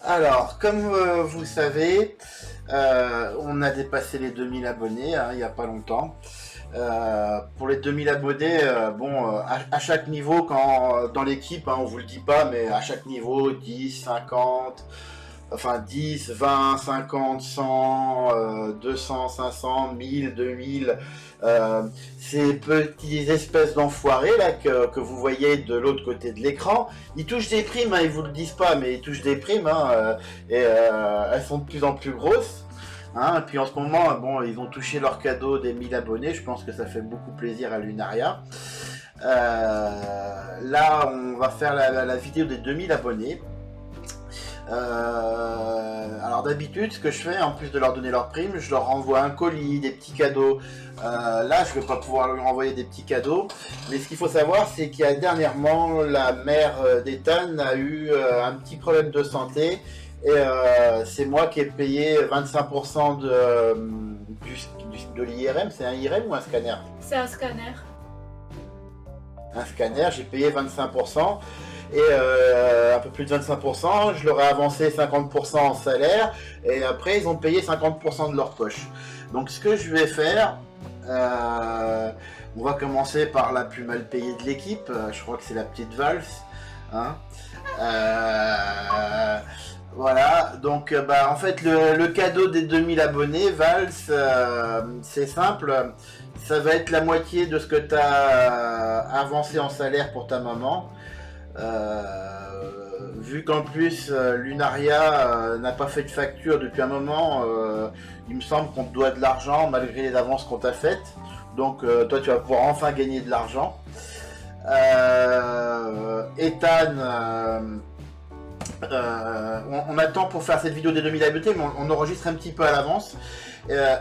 Alors, comme vous le savez, on a dépassé les 2000 abonnés il n'y a pas longtemps. Pour les 2000 abonnés, à chaque niveau, quand dans l'équipe, on vous le dit pas, mais à chaque niveau, 10, 50, enfin 10, 20, 50, 100, 200, 500, 1000, 2000, ces petites espèces d'enfoirés là que vous voyez de l'autre côté de l'écran, ils touchent des primes, ils vous le disent pas, mais ils touchent des primes, elles sont de plus en plus grosses. Et puis en ce moment, ils ont touché leur cadeau des 1000 abonnés, je pense que ça fait beaucoup plaisir à Lunaria. Là, on va faire la vidéo des 2000 abonnés. Alors d'habitude, ce que je fais, en plus de leur donner leur prime, je leur renvoie un colis, des petits cadeaux. Là, je ne vais pas pouvoir leur envoyer des petits cadeaux. Mais ce qu'il faut savoir, c'est qu'il y a dernièrement, la mère d'Ethan a eu un petit problème de santé. Et c'est moi qui ai payé 25% de l'IRM. C'est un IRM ou un scanner? C'est un scanner. Un scanner, j'ai payé 25%. Et un peu plus de 25%, je leur ai avancé 50% en salaire, et après ils ont payé 50% de leur poche. Donc ce que je vais faire, on va commencer par la plus mal payée de l'équipe, je crois que c'est la petite Valse. Voilà, donc en fait le cadeau des 2000 abonnés, Valse, c'est simple, ça va être la moitié de ce que tu as avancé en salaire pour ta maman. Vu qu'en plus Lunaria n'a pas fait de facture depuis un moment, il me semble qu'on te doit de l'argent malgré les avances qu'on t'a faites. Donc toi tu vas pouvoir enfin gagner de l'argent. Ethan, on attend pour faire cette vidéo des 2000 abonnés, mais on enregistre un petit peu à l'avance.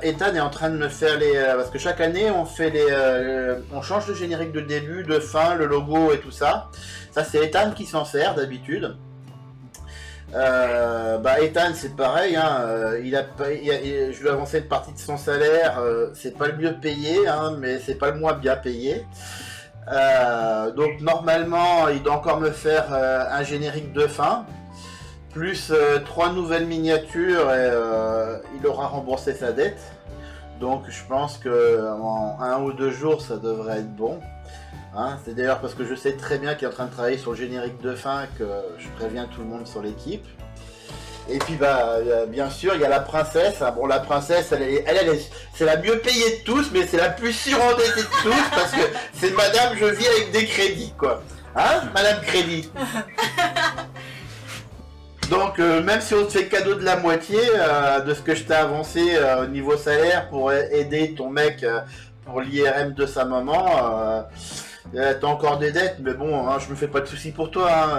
Ethan est en train de me faire parce que chaque année on fait on change le générique de début, de fin, le logo et tout ça. Ça c'est Ethan qui s'en sert d'habitude. Ethan c'est pareil, je lui ai avancé une partie de son salaire, c'est pas le mieux payé, mais c'est pas le moins bien payé. Donc normalement il doit encore me faire un générique de fin, plus 3 nouvelles miniatures, et il aura remboursé sa dette. Donc je pense que en 1 ou 2 jours ça devrait être bon. C'est d'ailleurs parce que je sais très bien qu'il est en train de travailler sur le générique de fin que je préviens tout le monde sur l'équipe. Et puis bien sûr il y a la princesse. La princesse elle c'est la mieux payée de tous, mais c'est la plus surendettée de tous parce que c'est madame je vis avec des crédits quoi. Madame Crédit. Donc même si on te fait cadeau de la moitié de ce que je t'ai avancé au niveau salaire pour aider ton mec pour l'IRM de sa maman, t'as encore des dettes, mais bon, je me fais pas de soucis pour toi.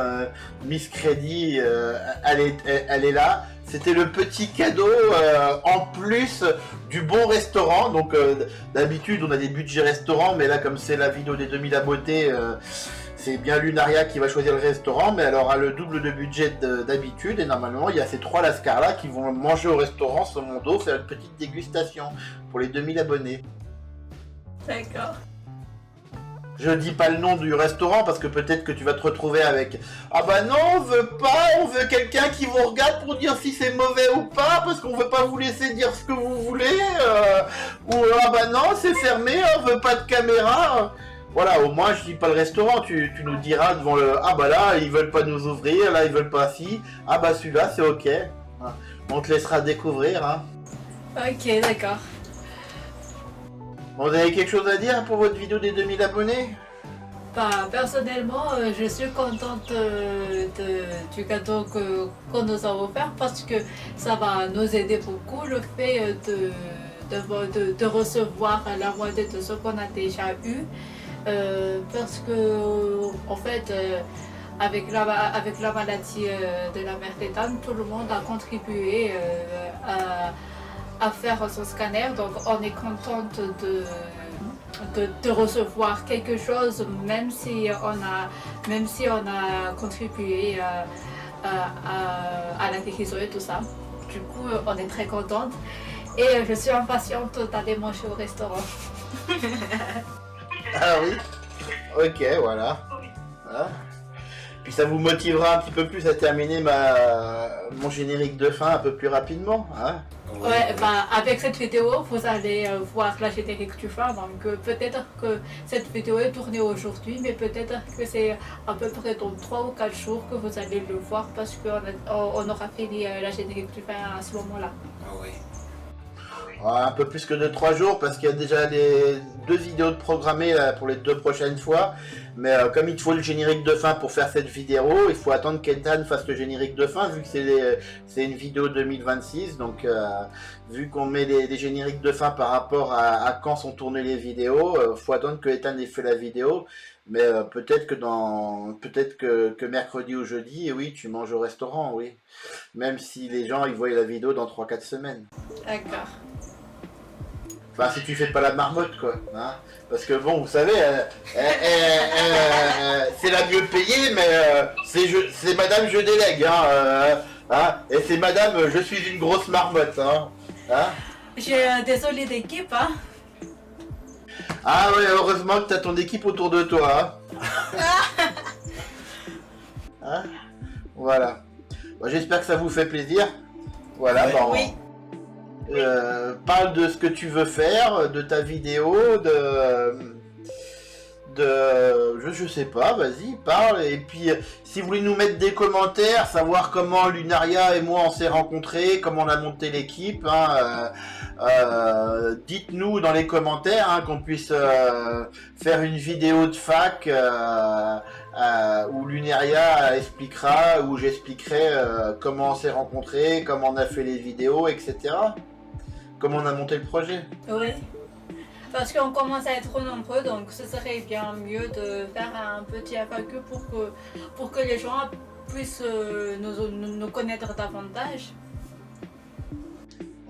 Miss Crédit, elle est là. C'était le petit cadeau en plus du bon restaurant. Donc d'habitude on a des budgets restaurants, mais là comme c'est la vidéo des 2000 abonnés, c'est bien Lunaria qui va choisir le restaurant, mais elle aura le double de budget d'habitude. Et normalement il y a ces 3 lascars là qui vont manger au restaurant sur mon dos, faire une petite dégustation pour les 2000 abonnés. D'accord. Je dis pas le nom du restaurant parce que peut-être que tu vas te retrouver avec non on veut pas, on veut quelqu'un qui vous regarde pour dire si c'est mauvais ou pas parce qu'on veut pas vous laisser dire ce que vous voulez ou non c'est fermé, on veut pas de caméra. Voilà, au moins je dis pas le restaurant, tu nous diras devant le là ils veulent pas nous ouvrir, là ils veulent pas si, celui-là c'est ok. On te laissera découvrir. Ok, d'accord. Vous avez quelque chose à dire pour votre vidéo des 2000 abonnés? Personnellement, je suis contente du cadeau qu'on nous a offert parce que ça va nous aider beaucoup, le fait de recevoir la moitié de ce qu'on a déjà eu. Parce que, en fait, avec la maladie de la mère d'Ethan, tout le monde a contribué à faire son scanner, donc on est contente de recevoir quelque chose, même si on a contribué à la guérison et tout ça. Du coup, on est très contente et je suis impatiente d'aller manger au restaurant. Ah oui. Ok, voilà. Puis ça vous motivera un petit peu plus à terminer mon générique de fin un peu plus rapidement, hein. Ouais, bah, avec cette vidéo, vous allez voir la générique du fin. Donc, peut-être que cette vidéo est tournée aujourd'hui, mais peut-être que c'est à peu près dans 3 ou 4 jours que vous allez le voir parce qu'on aura fini la générique du fin à ce moment-là. Ah oui. Un peu plus que de 3 jours parce qu'il y a déjà les 2 vidéos de programmées là, pour les 2 prochaines fois. Mais comme il te faut le générique de fin pour faire cette vidéo, il faut attendre qu'Ethan fasse le générique de fin vu que c'est une vidéo 2026. Donc vu qu'on met les génériques de fin par rapport à quand sont tournées les vidéos, il faut attendre que Ethan ait fait la vidéo. Mais peut-être que mercredi ou jeudi, oui, tu manges au restaurant, oui. Même si les gens ils voient la vidéo dans 3-4 semaines. D'accord. Enfin, si tu fais pas la marmotte, quoi. Hein, parce que bon, vous savez, c'est la mieux payée, mais c'est madame je délègue. Et c'est madame je suis une grosse marmotte. J'ai désolé d'équipe, hein. Ah ouais, heureusement que t'as ton équipe autour de toi. Voilà. Bon, j'espère que ça vous fait plaisir. Voilà, Ouais. bon. Oui. Parle de ce que tu veux faire, de ta vidéo, je sais pas, vas-y, parle. Et puis, si vous voulez nous mettre des commentaires, savoir comment Lunaria et moi on s'est rencontrés, comment on a monté l'équipe, dites-nous dans les commentaires qu'on puisse faire une vidéo de fac où Lunaria expliquera, où j'expliquerai comment on s'est rencontrés, comment on a fait les vidéos, etc. Comment on a monté le projet. Oui. Parce qu'on commence à être nombreux, donc ce serait bien mieux de faire un petit FAQ pour que les gens puissent nous connaître davantage.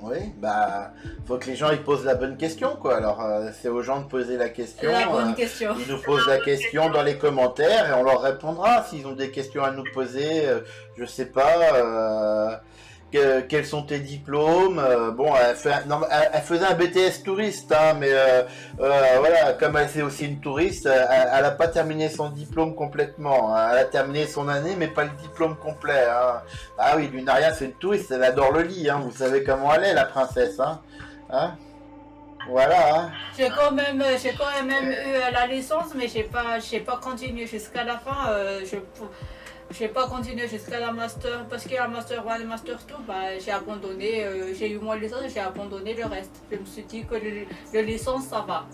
Oui, bah, faut que les gens ils posent la bonne question, quoi. Alors, c'est aux gens de poser la question. La bonne question. Ils nous posent la question dans les commentaires et on leur répondra. S'ils ont des questions à nous poser, je sais pas, quels sont tes diplômes. Bon, elle faisait un BTS touriste, mais voilà, comme elle c'est aussi une touriste, elle a pas terminé son diplôme complètement. Elle a terminé son année, mais pas le diplôme complet. Ah oui, Lunaria, c'est une touriste, elle adore le lit. Vous savez comment elle est, la princesse. Voilà. J'ai quand même eu la licence, mais j'ai pas continué jusqu'à la fin. J'ai pas continué jusqu'à la master parce qu'il y a la master 1 et master 2, j'ai abandonné, j'ai eu mon licence et j'ai abandonné le reste. Je me suis dit que le licence ça va.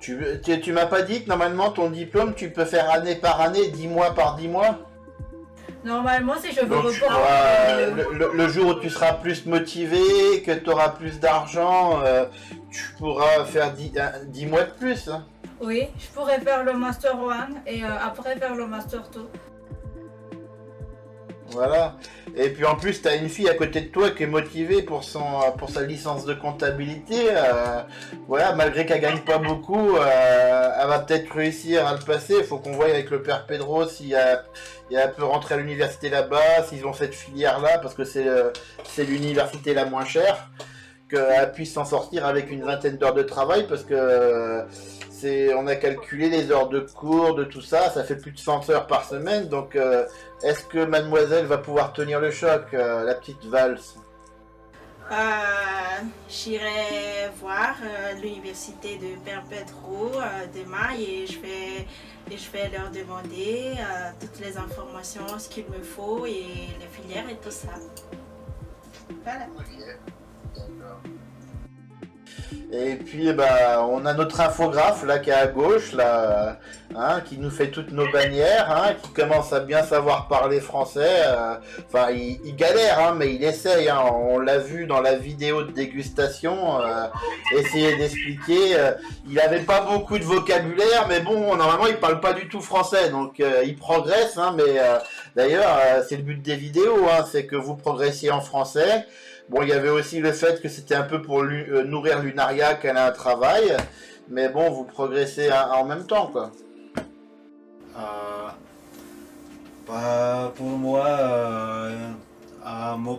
Tu m'as pas dit que normalement ton diplôme tu peux faire année par année, 10 mois par 10 mois? Normalement si je veux Donc le jour où tu seras plus motivé, que tu auras plus d'argent, tu pourras faire 10 mois de plus. Oui, je pourrais faire le master 1 et après faire le master 2. Voilà. Et puis en plus, tu as une fille à côté de toi qui est motivée pour sa licence de comptabilité. Voilà, malgré qu'elle gagne pas beaucoup, elle va peut-être réussir à le passer. Il faut qu'on voie avec le père Pedro si elle peut rentrer à l'université là-bas, s'ils ont cette filière-là, parce que c'est l'université la moins chère, qu'elle puisse s'en sortir avec une vingtaine d'heures de travail, parce que on a calculé les heures de cours, de tout ça, ça fait plus de 100 heures par semaine, donc est-ce que mademoiselle va pouvoir tenir le choc, la petite valse? J'irai voir l'université de Père Pedro demain et je vais leur demander toutes les informations, ce qu'il me faut et les filières et tout ça. Voilà. Et puis on a notre infographe là qui est à gauche là, qui nous fait toutes nos bannières, qui commence à bien savoir parler français. Enfin, il galère, mais il essaye. On l'a vu dans la vidéo de dégustation, essayer d'expliquer. Il avait pas beaucoup de vocabulaire, mais bon, normalement il parle pas du tout français, donc il progresse. Mais d'ailleurs, c'est le but des vidéos, c'est que vous progressiez en français. Bon, il y avait aussi le fait que c'était un peu pour nourrir Lunaria qu'elle a un travail, mais bon, vous progressez en même temps, quoi. Pour moi, mon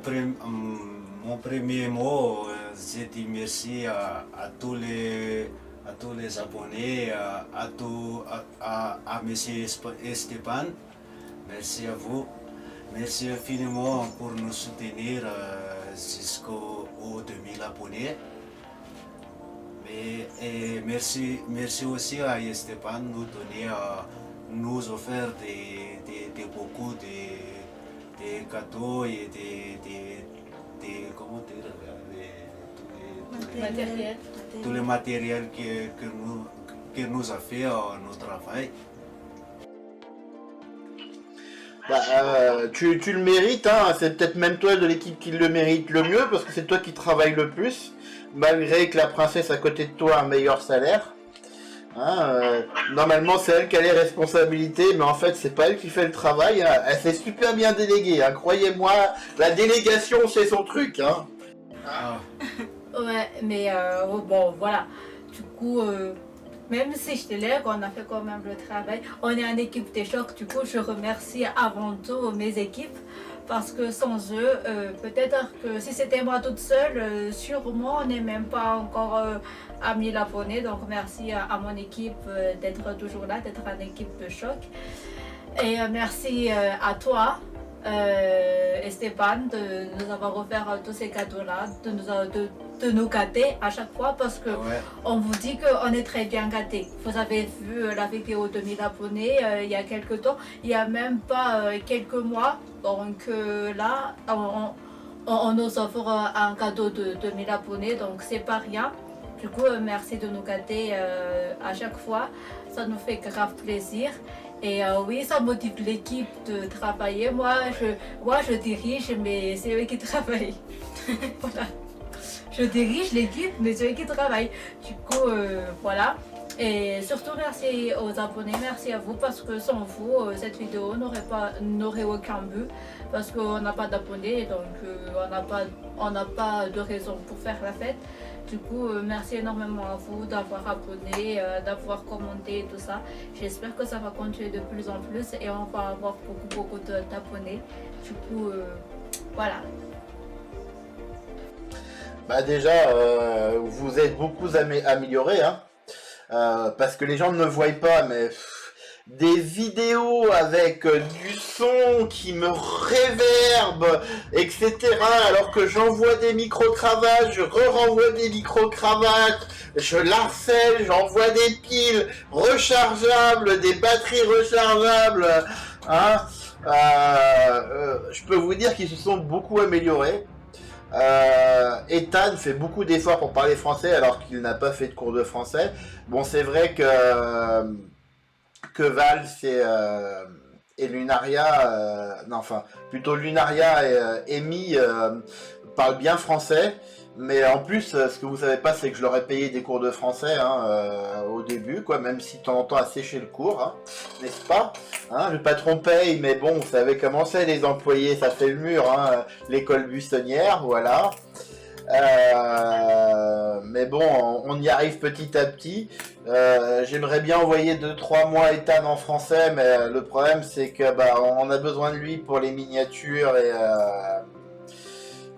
premier mot, j'ai dit merci à tous tous les abonnés, à Monsieur Esteban. Merci à vous. Merci infiniment pour nous soutenir jusqu'aux 2000 abonnés. Et merci aussi à Esteban de nous offrir beaucoup de cadeaux et comment dire, Matériel. tout le matériel que nous a fait notre travail. Tu le mérites, hein. C'est peut-être même toi de l'équipe qui le mérite le mieux, parce que c'est toi qui travailles le plus, malgré que la princesse à côté de toi a un meilleur salaire. Hein, normalement c'est elle qui a les responsabilités, mais en fait c'est pas elle qui fait le travail, hein. Elle s'est super bien déléguée, hein. Croyez-moi, la délégation c'est son truc. Hein. Ah, Ouais, mais bon, voilà. Du coup, même si je te lègue, on a fait quand même le travail. On est en équipe de choc. Du coup, je remercie avant tout mes équipes. Parce que sans eux, peut-être que si c'était moi toute seule, sûrement on n'est même pas encore à 1000 abonnés. Donc merci à mon équipe d'être toujours là, d'être en équipe de choc. Et merci à toi, Esteban, de nous avoir offert tous ces cadeaux-là, de nous gâter à chaque fois parce que ouais. on vous dit qu'on est très bien gâtés. Vous avez vu la vidéo de 1000 abonnés il y a quelques temps, il n'y a même pas quelques mois. Donc là, on nous offre un cadeau de 2000 abonnés, donc c'est pas rien. Du coup, merci de nous gâter à chaque fois. Ça nous fait grave plaisir. Et oui, ça motive l'équipe de travailler. Moi, je dirige, mais c'est eux qui travaillent. Voilà. Je dirige l'équipe, mais c'est eux qui travaillent. Du coup, voilà. Et surtout, merci aux abonnés, merci à vous, parce que sans vous, cette vidéo n'aurait aucun but. Parce qu'on n'a pas d'abonnés, donc on n'a pas de raison pour faire la fête. Du coup, merci énormément à vous d'avoir abonné, d'avoir commenté et tout ça. J'espère que ça va continuer de plus en plus et on va avoir beaucoup d'abonnés. Du coup, voilà. Bah déjà, vous êtes beaucoup amélioré, hein, parce que les gens ne me voient pas, mais des vidéos avec du son qui me réverbe, etc. Alors que j'envoie des micro-cravates, je renvoie des micro-cravates, je l'harcèle, j'envoie des piles rechargeables, des batteries rechargeables, hein. Je peux vous dire qu'ils se sont beaucoup améliorés. Ethan fait beaucoup d'efforts pour parler français alors qu'il n'a pas fait de cours de français. Bon, c'est vrai que Val et Lunaria, non, enfin plutôt Lunaria et Amy parlent bien français, mais en plus ce que vous savez pas, c'est que je leur ai payé des cours de français, hein, au début, quoi, même si de temps en temps à sécher le cours, hein, n'est-ce pas, hein, le patron paye, mais bon, vous savez comment c'est, les employés, ça fait le mur, hein, l'école buissonnière, voilà. Mais bon, on y arrive petit à petit. J'aimerais bien envoyer 2-3 mois Ethan en français, mais le problème c'est que on a besoin de lui pour les miniatures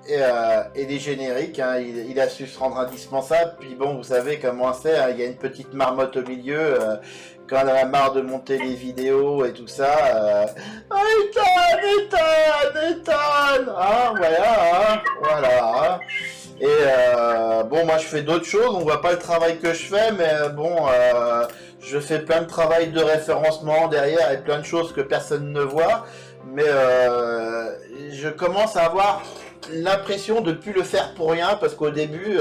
et les génériques, hein. Il a su se rendre indispensable. Puis bon, vous savez comment c'est, hein, il y a une petite marmotte au milieu. Quand elle a marre de monter les vidéos et tout ça, Ethan, hein, voilà. Et bon, moi je fais d'autres choses, on voit pas le travail que je fais, mais bon, je fais plein de travail de référencement derrière et plein de choses que personne ne voit, mais je commence à avoir l'impression de plus le faire pour rien, parce qu'au début,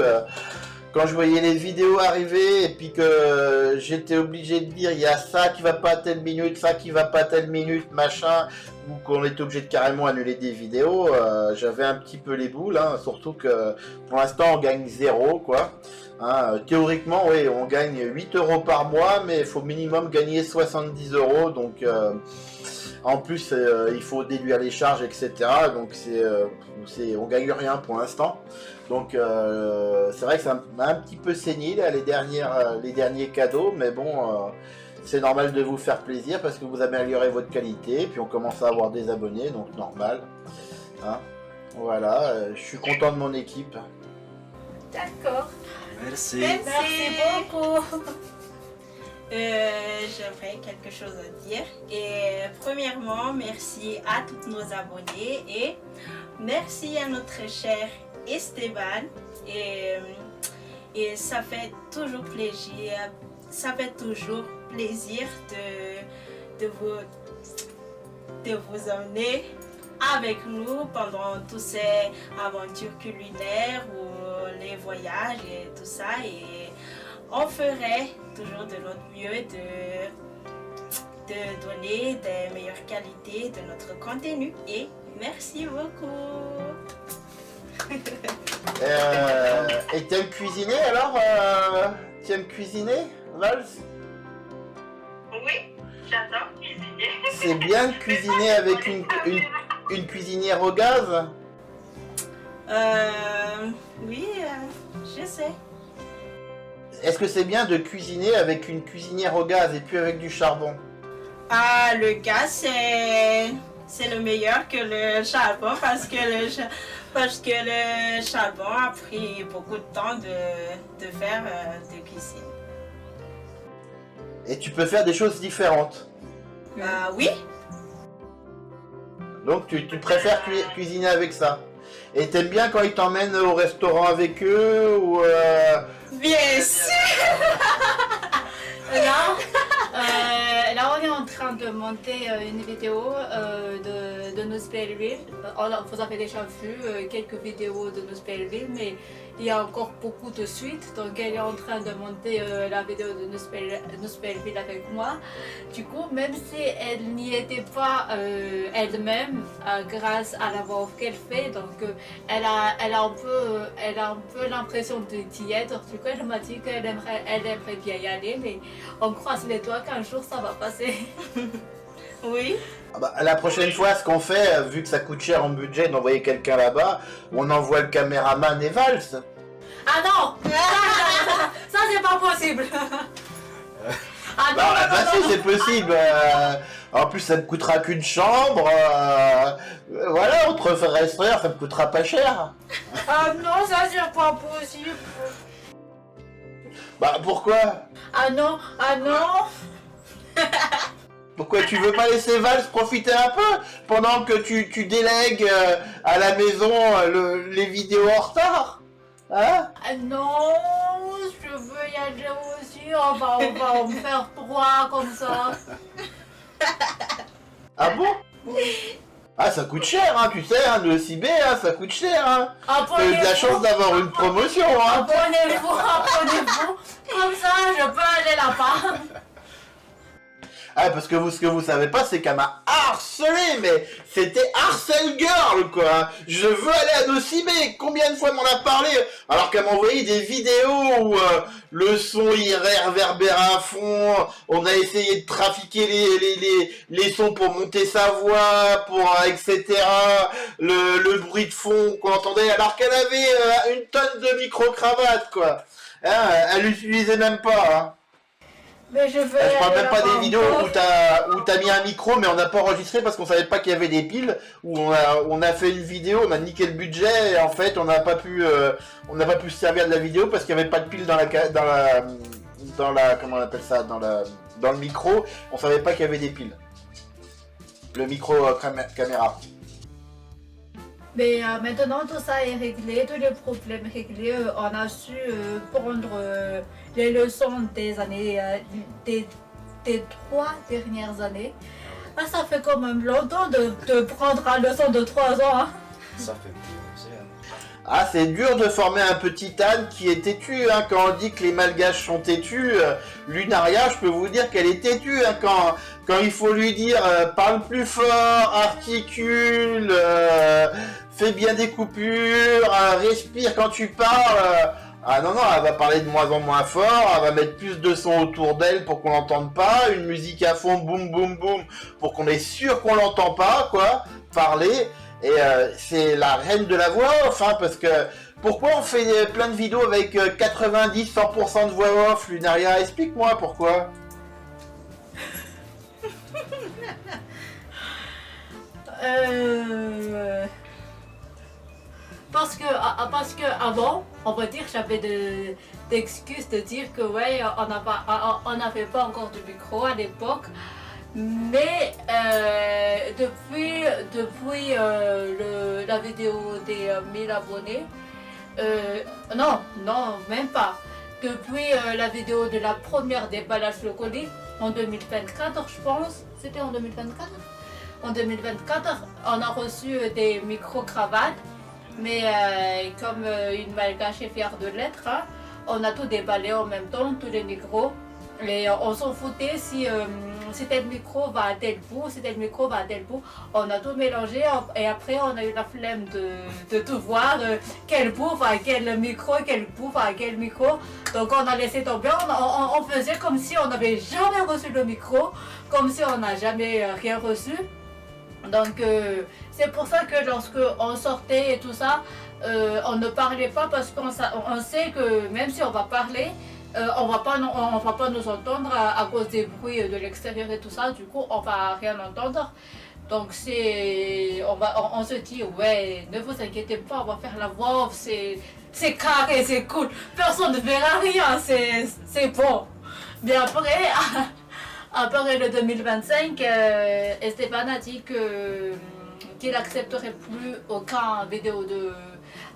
quand je voyais les vidéos arriver et puis que j'étais obligé de dire il y a ça qui va pas à telle minute, ça qui va pas à telle minute, machin, ou qu'on était obligé de carrément annuler des vidéos, j'avais un petit peu les boules, hein, surtout que pour l'instant on gagne 0, quoi. Hein, théoriquement, oui, on gagne 8 € par mois, mais il faut minimum gagner 70 €, donc en plus il faut déduire les charges, etc. Donc on gagne rien pour l'instant. Donc c'est vrai que ça m'a un petit peu saigné là, les derniers cadeaux, mais bon, c'est normal de vous faire plaisir parce que vous améliorez votre qualité, puis on commence à avoir des abonnés, donc normal. Hein, voilà, je suis content de mon équipe. D'accord. Merci. Merci beaucoup. J'aurais quelque chose à dire. Et premièrement, merci à tous nos abonnés et merci à notre cher Esteban. Et ça fait toujours plaisir. Ça fait toujours plaisir de vous emmener avec nous pendant toutes ces aventures culinaires ou les voyages et tout ça. Et on ferait toujours de notre mieux de donner des meilleures qualités de notre contenu. Et merci beaucoup. Et t'aimes cuisiner alors T'aimes cuisiner, Vals? Oui, j'adore cuisiner. C'est bien de cuisiner avec une cuisinière au gaz? Oui, je sais. Est-ce que c'est bien de cuisiner avec une cuisinière au gaz et puis avec du charbon? Ah, le gaz, c'est le meilleur que le charbon parce que le charbon a pris beaucoup de temps de faire de cuisine. Et tu peux faire des choses différentes. Oui, Donc tu préfères cuisiner avec ça. Et t'aimes bien quand ils t'emmènent au restaurant avec eux ou bien sûr. Là, on est en train de monter une vidéo de Nussbelleville. Vous avez déjà vu quelques vidéos de Nussbelleville, mais il y a encore beaucoup de suites. Donc, elle est en train de monter la vidéo de Nussbelleville avec moi. Du coup, même si elle n'y était pas elle-même, grâce à la voix off qu'elle fait, donc elle a un peu l'impression d'y être. Du coup, elle m'a dit qu'elle aimerait bien y aller, mais on croise les doigts qu'un jour ça va passer. Oui. Ah bah, la prochaine fois, ce qu'on fait, vu que ça coûte cher en budget d'envoyer quelqu'un là-bas, on envoie le caméraman et Vals. Ah non, ça c'est pas possible. Ah non, Bah, non, si, non, c'est possible. En plus, ça me coûtera qu'une chambre. Voilà, on te restera, ça me coûtera pas cher. Ah non, ça c'est pas possible. Bah, pourquoi? Ah non. Pourquoi tu veux pas laisser Vals profiter un peu pendant que tu délègues à la maison les vidéos en retard? Hein? Ah non, je veux y aller aussi. On va en faire 3 comme ça. Ah bon? Ah, ça coûte cher, hein, tu sais, hein, le CB, hein, ça coûte cher, hein. T'as eu de la chance d'avoir une promotion, hein. Abonnez-vous. Comme ça, je peux aller là-bas. Ah, parce que ce que vous savez pas, c'est qu'elle m'a harcelé, mais c'était harcèle girl, quoi. Hein. Je veux aller à Nocibé. Combien de fois elle m'en a parlé? Alors qu'elle m'a envoyé des vidéos où le son il réverbère à fond. On a essayé de trafiquer les sons pour monter sa voix, etc. Le bruit de fond qu'on entendait, alors qu'elle avait une tonne de micro-cravates, quoi. Hein, elle l'utilisait même pas, hein. Mais je veux. Je parle même pas des vidéos où t'as mis un micro mais on n'a pas enregistré parce qu'on savait pas qu'il y avait des piles, où on a fait une vidéo, on a niqué le budget et en fait on n'a pas pu se servir de la vidéo parce qu'il n'y avait pas de pile dans la comment on appelle ça, dans le micro, on savait pas qu'il y avait des piles. Le micro caméra. Mais maintenant tout ça est réglé, tous les problèmes réglés, on a su prendre les leçons des années, des 3 dernières années. Ah, ça fait quand même longtemps de prendre une leçon de 3 ans. Hein. Ça fait plaisir aussi. Hein. Ah, c'est dur de former un petit âne qui est têtu, hein. Quand on dit que les malgaches sont têtus, Lunaria, je peux vous dire qu'elle est têtue, hein. Quand il faut lui dire parle plus fort, articule, fais bien des coupures, respire quand tu parles. Ah non, elle va parler de moins en moins fort, elle va mettre plus de son autour d'elle pour qu'on l'entende pas, une musique à fond, boum boum boum, pour qu'on est sûr qu'on l'entend pas, quoi, parler. Et c'est la reine de la voix off, hein, parce que pourquoi on fait plein de vidéos avec 90-100% de voix off, Lunaria? Explique-moi pourquoi. Parce parce que avant, on va dire, j'avais d'excuses de dire que ouais, on n'avait pas encore de micro à l'époque. Mais depuis la vidéo des 1000 abonnés, non, même pas. Depuis la vidéo de la première déballage le colis en 2024, je pense, c'était en 2024. En 2024, on a reçu des micro-cravates, mais comme une malgache est fière de l'être, hein, on a tout déballé en même temps, tous les micros. Et on s'en foutait si tel micro va à tel bout, si tel micro va à tel bout. On a tout mélangé et après on a eu la flemme de tout voir, quel bout va à quel micro, quel bout va à quel micro. Donc on a laissé tomber, on faisait comme si on n'avait jamais reçu le micro, comme si on n'a jamais rien reçu. Donc c'est pour ça que lorsque on sortait et tout ça, on ne parlait pas parce qu'on sait que même si on va parler, on va pas nous entendre à cause des bruits de l'extérieur et tout ça. Du coup, on va rien entendre. Donc on se dit ouais, ne vous inquiétez pas, on va faire la voix off, c'est carré, c'est cool. Personne ne verra rien, c'est bon. Mais après. Après le 2025, Esteban a dit qu'il n'accepterait plus aucun vidéo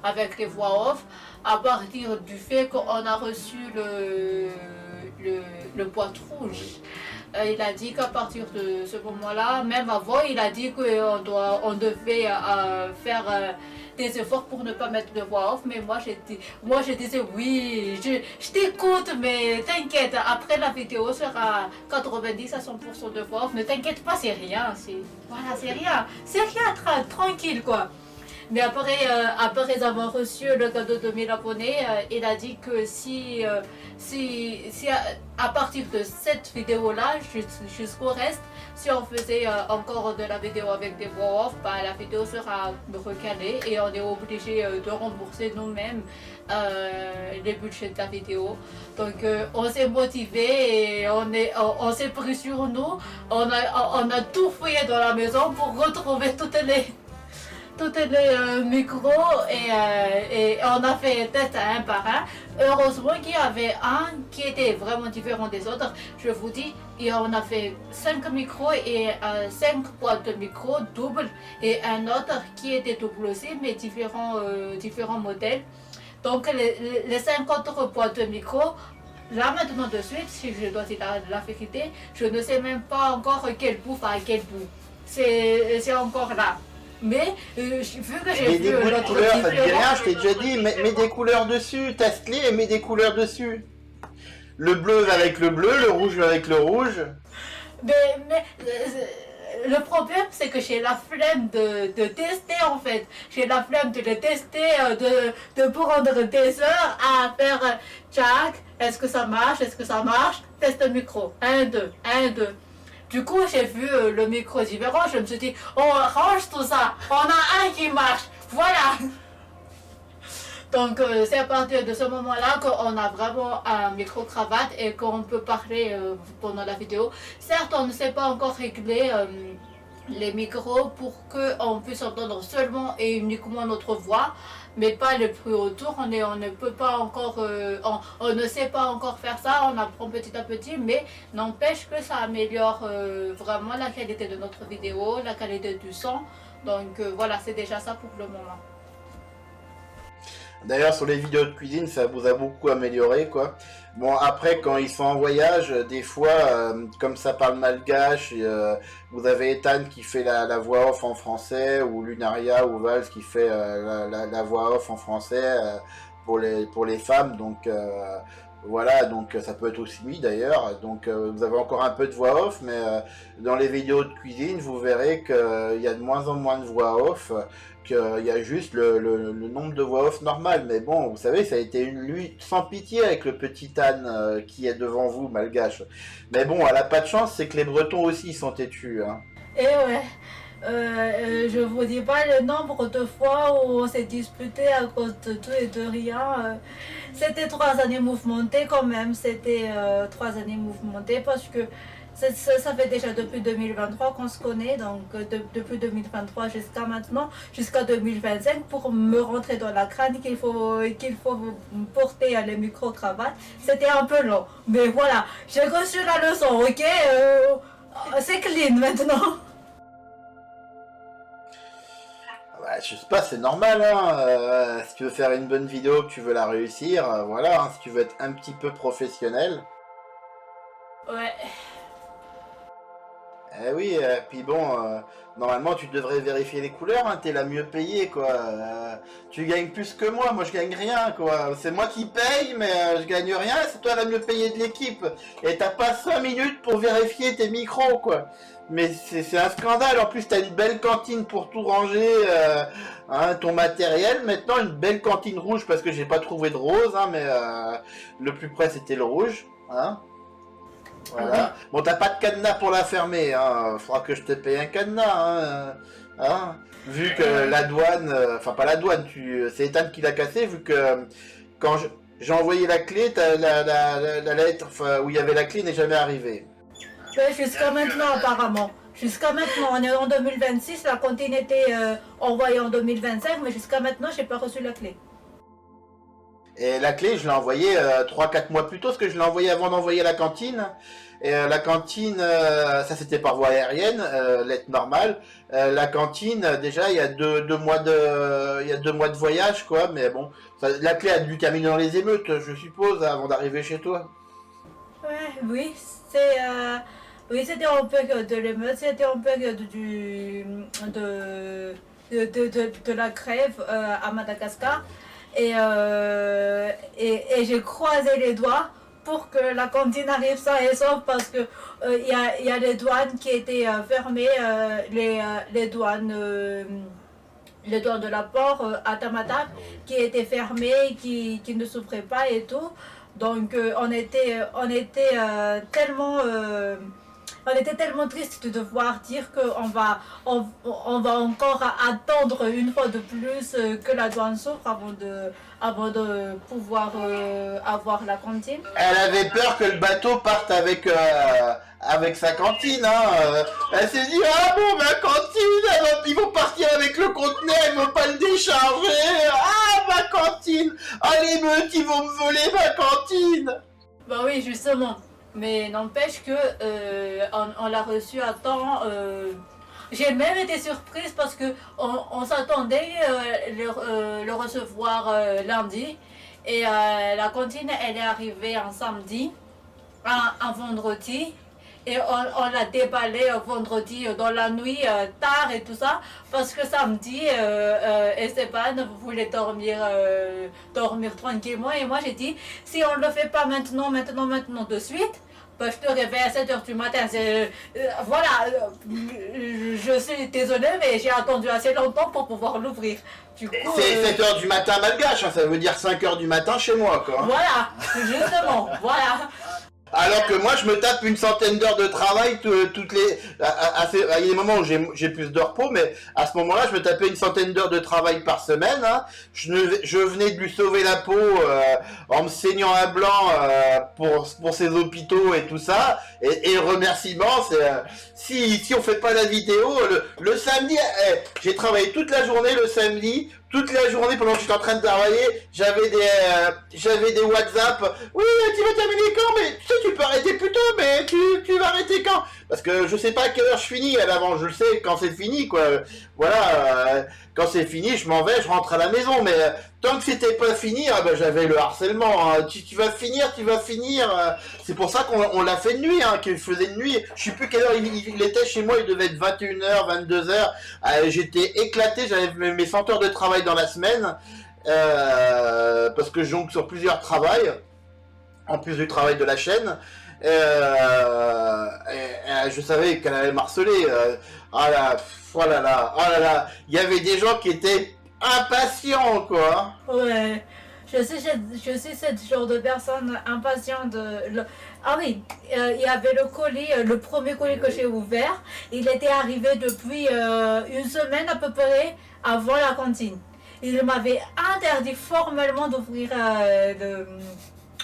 avec les voix off à partir du fait qu'on a reçu le boîte rouge. Il a dit qu'à partir de ce moment-là, même avant, il a dit qu'on devait faire des efforts pour ne pas mettre de voix off, mais moi je disais oui, je t'écoute, mais t'inquiète, après la vidéo sera 90 à 100% de voix off, ne t'inquiète pas, c'est rien, c'est rien, tranquille quoi. Mais après avoir reçu le cadeau de 1000 abonnés, il a dit que si à partir de cette vidéo-là jusqu'au reste, si on faisait encore de la vidéo avec des voix off, bah, la vidéo sera recalée et on est obligé de rembourser nous-mêmes les budgets de la vidéo. Donc on s'est motivé et on s'est pris sur nous. On a tout fouillé dans la maison pour retrouver toutes les micros et on a fait test un par un. Heureusement qu'il y avait un qui était vraiment différent des autres. Je vous dis, et on a fait 5 micros et 5 boîtes de micros doubles et un autre qui était double aussi mais différents modèles. Donc les 5 autres boîtes de micros, là maintenant de suite, si je dois dire la vérité, je ne sais même pas encore quel bout va à quel bout. C'est encore là. Mais vu que j'ai vu l'autre couleurs, ça te dit rien, je t'ai déjà dit, mets des couleurs dessus, teste-les et mets des couleurs dessus. Le bleu va avec le bleu, le rouge va avec le rouge. Mais le problème c'est que j'ai la flemme de tester en fait. J'ai la flemme de le tester, de prendre des heures à faire Jack, est-ce que ça marche, test le micro, 1, 2, 1, 2. Du coup, j'ai vu le micro différent, je me suis dit, on range tout ça, on a un qui marche, voilà. Donc, c'est à partir de ce moment-là qu'on a vraiment un micro-cravate et qu'on peut parler pendant la vidéo. Certes, on ne sait pas encore régler les micros pour qu'on puisse entendre seulement et uniquement notre voix, mais pas le bruit autour. On ne peut pas encore, on ne sait pas encore faire ça, on apprend petit à petit, mais n'empêche que ça améliore vraiment la qualité de notre vidéo, la qualité du son. Donc voilà, c'est déjà ça pour le moment. D'ailleurs, sur les vidéos de cuisine, ça vous a beaucoup amélioré, quoi. Bon, après, quand ils sont en voyage, des fois, comme ça parle malgache, vous avez Ethan qui fait la voix off en français, ou Lunaria ou Vals qui fait la voix off en français pour les femmes, donc voilà, donc ça peut être aussi mis d'ailleurs. Donc vous avez encore un peu de voix off, mais dans les vidéos de cuisine, vous verrez qu'il y a de moins en moins de voix off, qu'il y a juste le nombre de voix off normal. Mais bon, vous savez, ça a été une lutte sans pitié avec le petit Anne qui est devant vous, malgache. Mais bon, elle a pas de chance, c'est que les Bretons aussi sont têtus. Hein. Et ouais. Je vous dis pas le nombre de fois où on s'est disputé à cause de tout et de rien. C'était 3 années mouvementées quand même, c'était 3 années mouvementées parce que Ça fait déjà depuis 2023 qu'on se connaît, donc depuis 2023 jusqu'à maintenant, jusqu'à 2025, pour me rentrer dans la crâne qu'il faut porter les micro-cravates. C'était un peu long, mais voilà, j'ai reçu la leçon, ok. C'est clean maintenant. Ouais, je sais pas, c'est normal, hein. Si tu veux faire une bonne vidéo, que tu veux la réussir, voilà, hein, si tu veux être un petit peu professionnel. Ouais. Eh oui, puis bon, normalement tu devrais vérifier les couleurs, hein, t'es la mieux payée, quoi. Tu gagnes plus que moi je gagne rien, quoi. C'est moi qui paye, mais je gagne rien, c'est toi la mieux payée de l'équipe. Et t'as pas 5 minutes pour vérifier tes micros, quoi. Mais c'est un scandale, en plus t'as une belle cantine pour tout ranger, hein, ton matériel. Maintenant une belle cantine rouge, parce que j'ai pas trouvé de rose, hein, mais le plus près c'était le rouge, hein. Voilà. Bon, t'as pas de cadenas pour la fermer, hein. Faudra que je te paye un cadenas, hein. Vu que la douane, enfin pas la douane, c'est Ethan qui l'a cassé, vu que quand j'ai envoyé la clé, la lettre où il y avait la clé n'est jamais arrivée. Ouais, jusqu'à maintenant apparemment. Jusqu'à maintenant, on est en 2026, la cantine était envoyée en 2025, mais jusqu'à maintenant, j'ai pas reçu la clé. Et la clé, je l'ai envoyée 3-4 mois plus tôt, parce que je l'ai envoyée avant d'envoyer la cantine. Et la cantine, ça c'était par voie aérienne, lettre normale. La cantine, déjà, il y a deux mois de voyage, quoi. Mais bon, la clé a dû terminer dans les émeutes, je suppose, avant d'arriver chez toi. Ouais, oui, oui, c'était en période de l'émeute, c'était en période de la grève à Madagascar. Et j'ai croisé les doigts pour que la cantine arrive sain et sauf, parce que il y a les douanes qui étaient fermées, les douanes de la port à Tamatak qui étaient fermées, qui ne s'ouvraient pas et tout. Donc on était tellement triste de devoir dire qu'on va encore attendre une fois de plus que la douane s'ouvre avant de pouvoir avoir la cantine. Elle avait peur que le bateau parte avec sa cantine, hein. Elle s'est dit, ah bon, ma cantine, ils vont partir avec le conteneur, ils vont pas le décharger. Ah, ma cantine. Ah, les meutes, ils vont me voler ma cantine. Bah oui, justement. Mais n'empêche que on l'a reçu à temps. J'ai même été surprise parce que on s'attendait le recevoir lundi. Et la cantine, elle est arrivée un samedi, un vendredi. Et on l'a déballé vendredi dans la nuit, tard et tout ça, parce que samedi, Esteban voulait dormir tranquillement. Et moi j'ai dit, si on ne le fait pas maintenant de suite, bah, je te réveille à 7h du matin. Voilà, je suis désolée, mais j'ai attendu assez longtemps pour pouvoir l'ouvrir. Du coup, c'est 7h du matin malgache, hein, ça veut dire 5h du matin chez moi, quoi. Voilà, justement, voilà. Alors que moi, je me tape une centaine d'heures de travail toutes les. Il y a des moments où j'ai plus de repos, mais à ce moment-là, je me tapais une centaine d'heures de travail par semaine. Hein. Je venais de lui sauver la peau en me saignant à blanc pour ses hôpitaux et tout ça. Et le remerciement, c'est si on fait pas la vidéo, le samedi, j'ai travaillé toute la journée le samedi. Toute la journée pendant que j'étais en train de travailler, j'avais des WhatsApp. Oui, tu vas terminer quand? Mais tu sais, tu peux arrêter plus tôt, mais tu vas arrêter quand? Parce que je sais pas à quelle heure je finis. À l'avant, je le sais quand c'est fini, quoi. Voilà, quand c'est fini, je m'en vais, je rentre à la maison. Mais tant que c'était pas fini, ben, j'avais le harcèlement. Hein. Tu vas finir. C'est pour ça qu'on l'a fait de nuit, hein, qu'il faisait de nuit. Je sais plus quelle heure il était chez moi. Il devait être 21h, 22h. J'étais éclaté. J'avais mes 100 heures de travail dans la semaine. Parce que je jongle sur plusieurs travails. En plus du travail de la chaîne. Je savais qu'elle allait m'harceler. Oh là là. Il y avait des gens qui étaient impatients, quoi. Ouais. Je suis ce genre de personne impatiente. Ah oui, il y avait le colis, le premier colis que j'ai ouvert. Il était arrivé depuis une semaine à peu près avant la cantine. Il m'avait interdit formellement d'ouvrir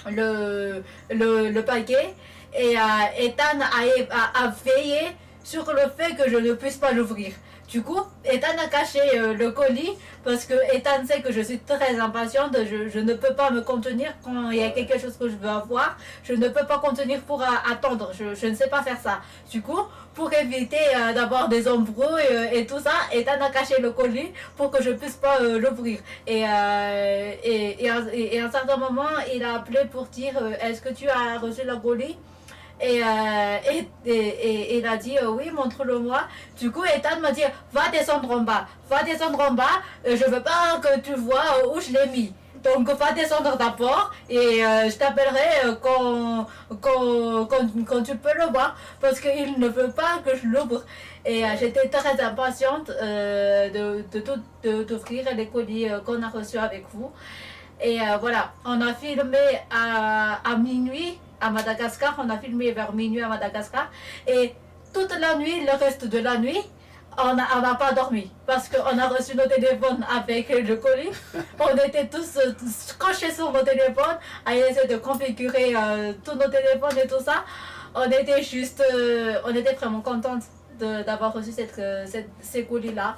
le paquet. Et Ethan a veillé sur le fait que je ne puisse pas l'ouvrir. Du coup, Ethan a caché le colis parce que Ethan sait que je suis très impatiente. Je ne peux pas me contenir quand il y a quelque chose que je veux avoir. Je ne peux pas contenir pour attendre. Je ne sais pas faire ça. Du coup, pour éviter d'avoir des embrouilles et tout ça, Ethan a caché le colis pour que je puisse pas l'ouvrir. Et à un certain moment, il a appelé pour dire est-ce que tu as reçu le colis? Et il a dit oui, montre-le-moi. Du coup, Ethan m'a dit va descendre en bas, je veux pas que tu vois où je l'ai mis. Donc va descendre d'abord et je t'appellerai quand tu peux le voir parce qu'il ne veut pas que je l'ouvre. Et j'étais très impatiente d'ouvrir les colis qu'on a reçus avec vous. Et voilà, on a filmé à minuit à Madagascar, on a filmé vers minuit à Madagascar. Et toute la nuit, le reste de la nuit, on n'a pas dormi parce qu'on a reçu nos téléphones avec le colis. On était tous scotchés sur nos téléphones à essayer de configurer tous nos téléphones et tout ça. On était vraiment contente d'avoir reçu ces colis-là.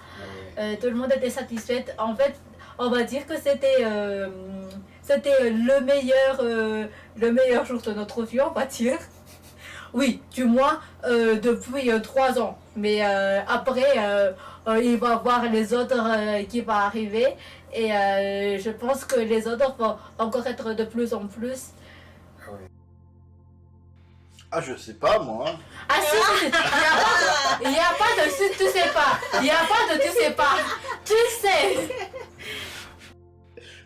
Tout le monde était satisfait. En fait, on va dire que c'était le meilleur jour de notre vie, on va dire. Oui, du moins depuis 3 ans. Mais après, il va y avoir les autres qui vont arriver. Et je pense que les autres vont encore être de plus en plus. Ah, je sais pas, moi. Ah si, il n'y a pas de si tu sais pas. Il n'y a pas de tu sais pas. Tu sais.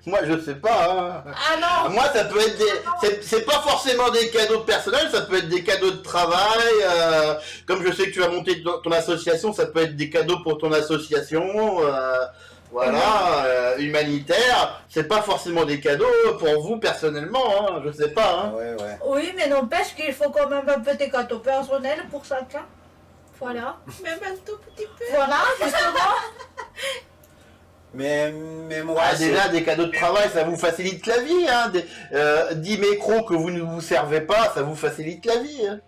Moi, je sais pas. Hein. Ah non. Moi, ça peut être c'est pas forcément des cadeaux personnels, ça peut être des cadeaux de travail. Comme je sais que tu vas monter ton association, ça peut être des cadeaux pour ton association. Voilà, humanitaire. C'est pas forcément des cadeaux pour vous personnellement, hein, je sais pas. Hein. Ouais, ouais. Oui, mais n'empêche qu'il faut quand même un petit cadeau personnel pour chacun. Voilà. Même un tout petit peu. Voilà, justement. Mais moi, Ah, déjà, des cadeaux de travail, ça vous facilite la vie. Hein. 10 micros que vous ne vous servez pas, ça vous facilite la vie. Hein.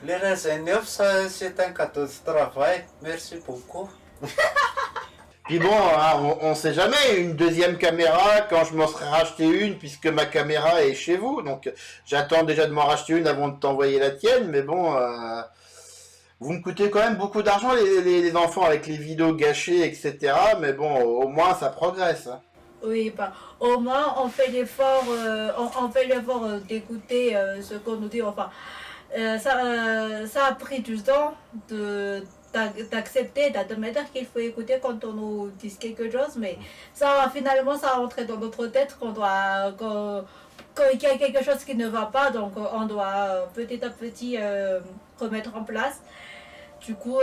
les raisins neufs, c'est un cadeau de travail. Merci beaucoup. Puis bon, hein, on sait jamais, une deuxième caméra, quand je m'en serai racheté une, puisque ma caméra est chez vous, donc j'attends déjà de m'en racheter une avant de t'envoyer la tienne, mais bon, vous me coûtez quand même beaucoup d'argent les enfants avec les vidéos gâchées, etc., mais bon, au moins ça progresse. Hein. Oui, bah, au moins on fait l'effort d'écouter ce qu'on nous dit. Enfin, ça a pris du temps d'accepter, d'admettre qu'il faut écouter quand on nous dit quelque chose, mais ça finalement ça a entré dans notre tête qu'il y a quelque chose qui ne va pas, donc on doit petit à petit remettre en place. Du coup,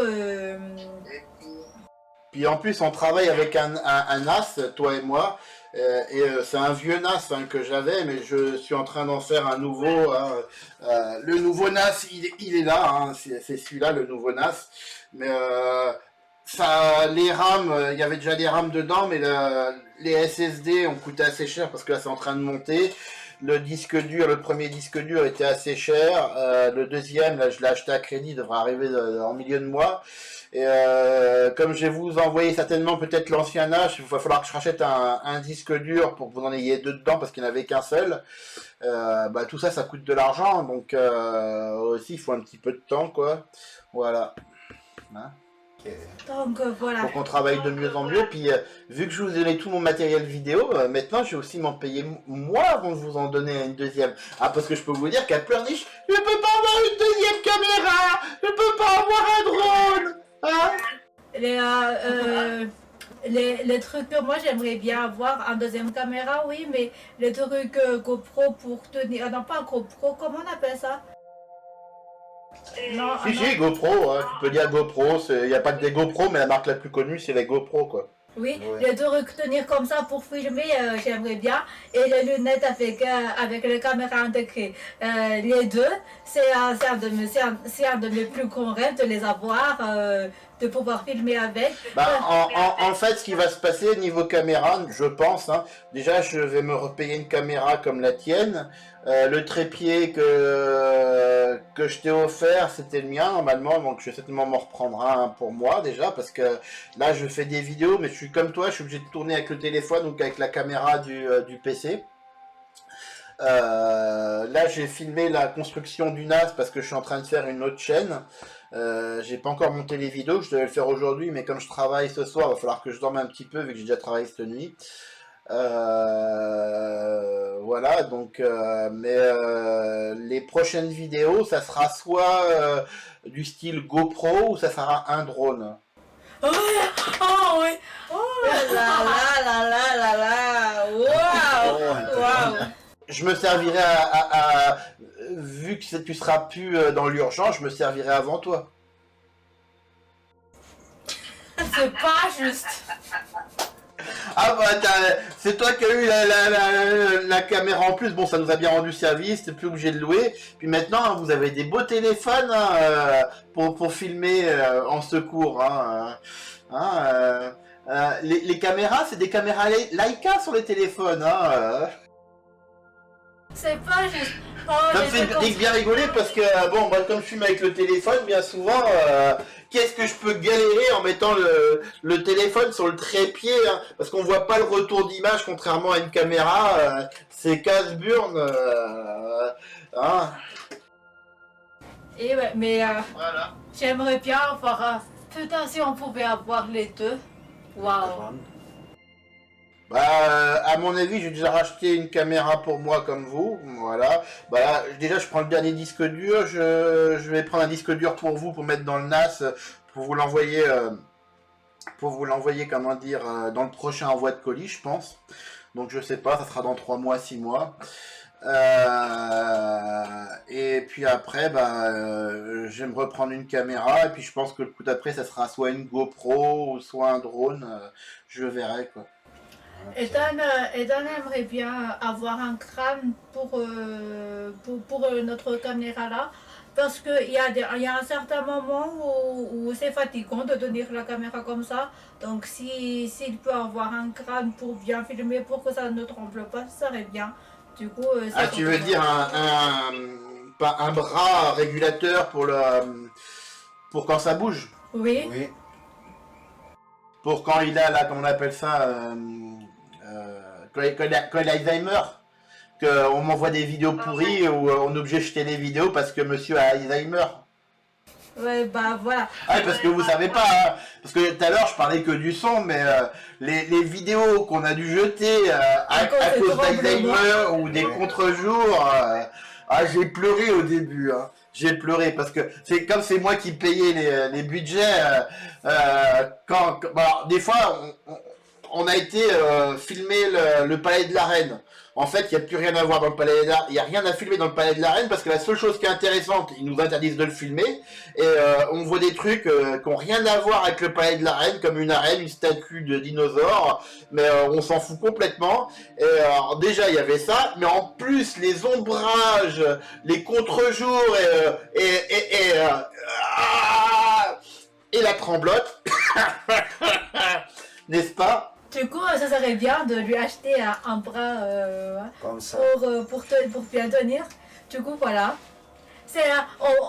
Puis en plus, on travaille avec un NAS, toi et moi, c'est un vieux NAS hein, que j'avais, mais je suis en train d'en faire un nouveau. Hein, le nouveau NAS, il est là, hein, c'est celui-là, le nouveau NAS. Mais les RAM, il y avait déjà des RAM dedans, mais les SSD ont coûté assez cher parce que là, c'est en train de monter. Le disque dur, le premier disque dur était assez cher. Le deuxième, là, je l'ai acheté à crédit, il devrait arriver en milieu de mois. Et comme je vais vous envoyer certainement peut-être l'ancien âge, il va falloir que je rachète un disque dur pour que vous en ayez deux dedans parce qu'il n'y en avait qu'un seul. Tout ça, ça coûte de l'argent, donc aussi il faut un petit peu de temps, quoi. Voilà. Hein? donc voilà. Faut qu'on travaille de mieux en mieux. Puis vu que je vous ai donné tout mon matériel vidéo, maintenant je vais aussi m'en payer moi avant de vous en donner une deuxième. Ah, parce que je peux vous dire qu'à Pleurniche, je peux pas avoir une deuxième caméra, je peux pas avoir un drone. Hein? Les trucs que moi j'aimerais bien avoir en deuxième caméra, oui, mais les trucs GoPro pour tenir. Non, pas GoPro, comment on appelle ça? Non, Si, GoPro, hein, tu peux dire GoPro, il n'y a pas que des GoPro, mais la marque la plus connue c'est les GoPro, quoi. oui, Ouais. les trucs tenir comme ça pour filmer, j'aimerais bien. Et les lunettes avec les caméras intégrées. Les deux, c'est un de mes plus grands rêves de les avoir, de pouvoir filmer avec. Bah, en fait, ce qui va se passer niveau caméra, je pense, hein, déjà je vais me repayer une caméra comme la tienne. Le trépied que je t'ai offert, c'était le mien normalement, donc je vais certainement m'en reprendre un pour moi déjà, parce que là je fais des vidéos, mais je suis comme toi, je suis obligé de tourner avec le téléphone ou avec la caméra du PC. Là j'ai filmé la construction du NAS parce que je suis en train de faire une autre chaîne. J'ai pas encore monté les vidéos, je devais le faire aujourd'hui, mais comme je travaille ce soir, il va falloir que je dorme un petit peu vu que j'ai déjà travaillé cette nuit. Voilà, donc les prochaines vidéos, ça sera soit du style GoPro ou ça sera un drone. Oh, oh oui. Oh là là là là là là. Waouh. Waouh. Je me servirai vu que tu seras plus dans l'urgence, je me servirai avant toi. C'est pas juste. Ah bah c'est toi qui as eu la caméra en plus, bon ça nous a bien rendu service, t'es plus obligé de louer. Puis maintenant hein, vous avez des beaux téléphones hein, pour filmer en secours. Hein, les caméras, c'est des caméras Leica sur les téléphones. Hein, C'est pas juste. Oh, Ça me fait bien rigoler parce que, bon, moi, comme je fume avec le téléphone, bien souvent, qu'est-ce que je peux galérer en mettant le téléphone sur le trépied, hein, parce qu'on voit pas le retour d'image, contrairement à une caméra, c'est casse-burne. Hein. Et ouais, mais Voilà. j'aimerais bien avoir. Putain, si on pouvait avoir les deux. Waouh. Bah, à mon avis, j'ai déjà racheté une caméra pour moi comme vous, voilà. Bah, là, déjà, je prends le dernier disque dur, je vais prendre un disque dur pour vous, pour mettre dans le NAS, pour vous l'envoyer, comment dire, dans le prochain envoi de colis, je pense. Donc, je sais pas, ça sera dans 3 mois, 6 mois. Et puis après, bah, je vais me reprendre une caméra, et puis je pense que le coup d'après, ça sera soit une GoPro, ou soit un drone, je verrai, quoi. Ethan aimerait bien avoir un crâne pour notre caméra là. Parce qu'il y a un certain moment où c'est fatigant de tenir la caméra comme ça. Donc s'il peut avoir un crâne pour bien filmer, pour que ça ne tremble pas, ça serait bien. Du coup, Ah, tu veux dire pas un bras régulateur pour quand ça bouge? Oui. Oui. Pour quand il a là, comment on appelle ça, quand il a Alzheimer, qu'on m'envoie des vidéos pourries où on est obligé de jeter les vidéos parce que monsieur a Alzheimer. Ouais, bah voilà. Ah, parce que vous savez pas, hein, parce que tout à l'heure je parlais que du son, mais les vidéos qu'on a dû jeter à cause d'Alzheimer ou des contre-jours, j'ai pleuré au début. Hein. J'ai pleuré parce que c'est moi qui payais les budgets. Alors, des fois, on a été filmer le Palais de la Reine. En fait, il n'y a plus rien à voir dans le Palais de la Reine. Il n'y a rien à filmer dans le Palais de la Reine parce que la seule chose qui est intéressante, ils nous interdisent de le filmer. Et on voit des trucs qui n'ont rien à voir avec le Palais de la Reine, comme une arène, une statue de dinosaure. Mais on s'en fout complètement. Et alors, déjà, il y avait ça. Mais en plus, les ombrages, les contre-jours et la tremblote. N'est-ce pas? Du coup, ça serait bien de lui acheter un bras Comme ça. pour bien tenir. Du coup, voilà.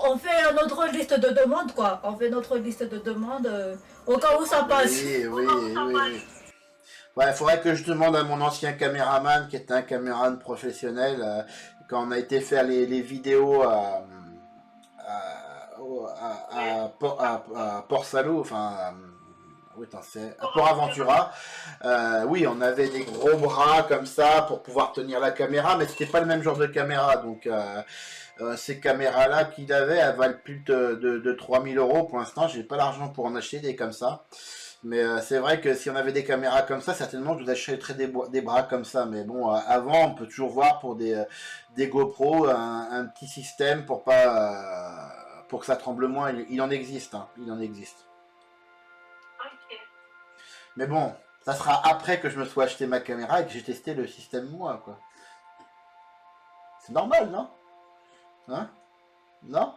On fait notre liste de demandes, quoi. On fait notre liste de demandes au cas où ça passe. Oui. Ouais, il faudrait que je demande à mon ancien caméraman, qui était un caméraman professionnel, quand on a été faire les vidéos à Port-Salut, enfin... Oui, c'est à Port Aventura. Oui, on avait des gros bras comme ça pour pouvoir tenir la caméra, mais c'était pas le même genre de caméra. Donc, ces caméras-là qu'il avait, elles valent plus de 3000 € pour l'instant. J'ai pas l'argent pour en acheter des comme ça. Mais c'est vrai que si on avait des caméras comme ça, certainement je vous achèterais des bras comme ça. Mais bon, avant, on peut toujours voir pour des GoPro un petit système pour que ça tremble moins. Il en existe, hein. Il en existe. Mais bon, ça sera après que je me sois acheté ma caméra et que j'ai testé le système moi, quoi. C'est normal, non? Hein? Non?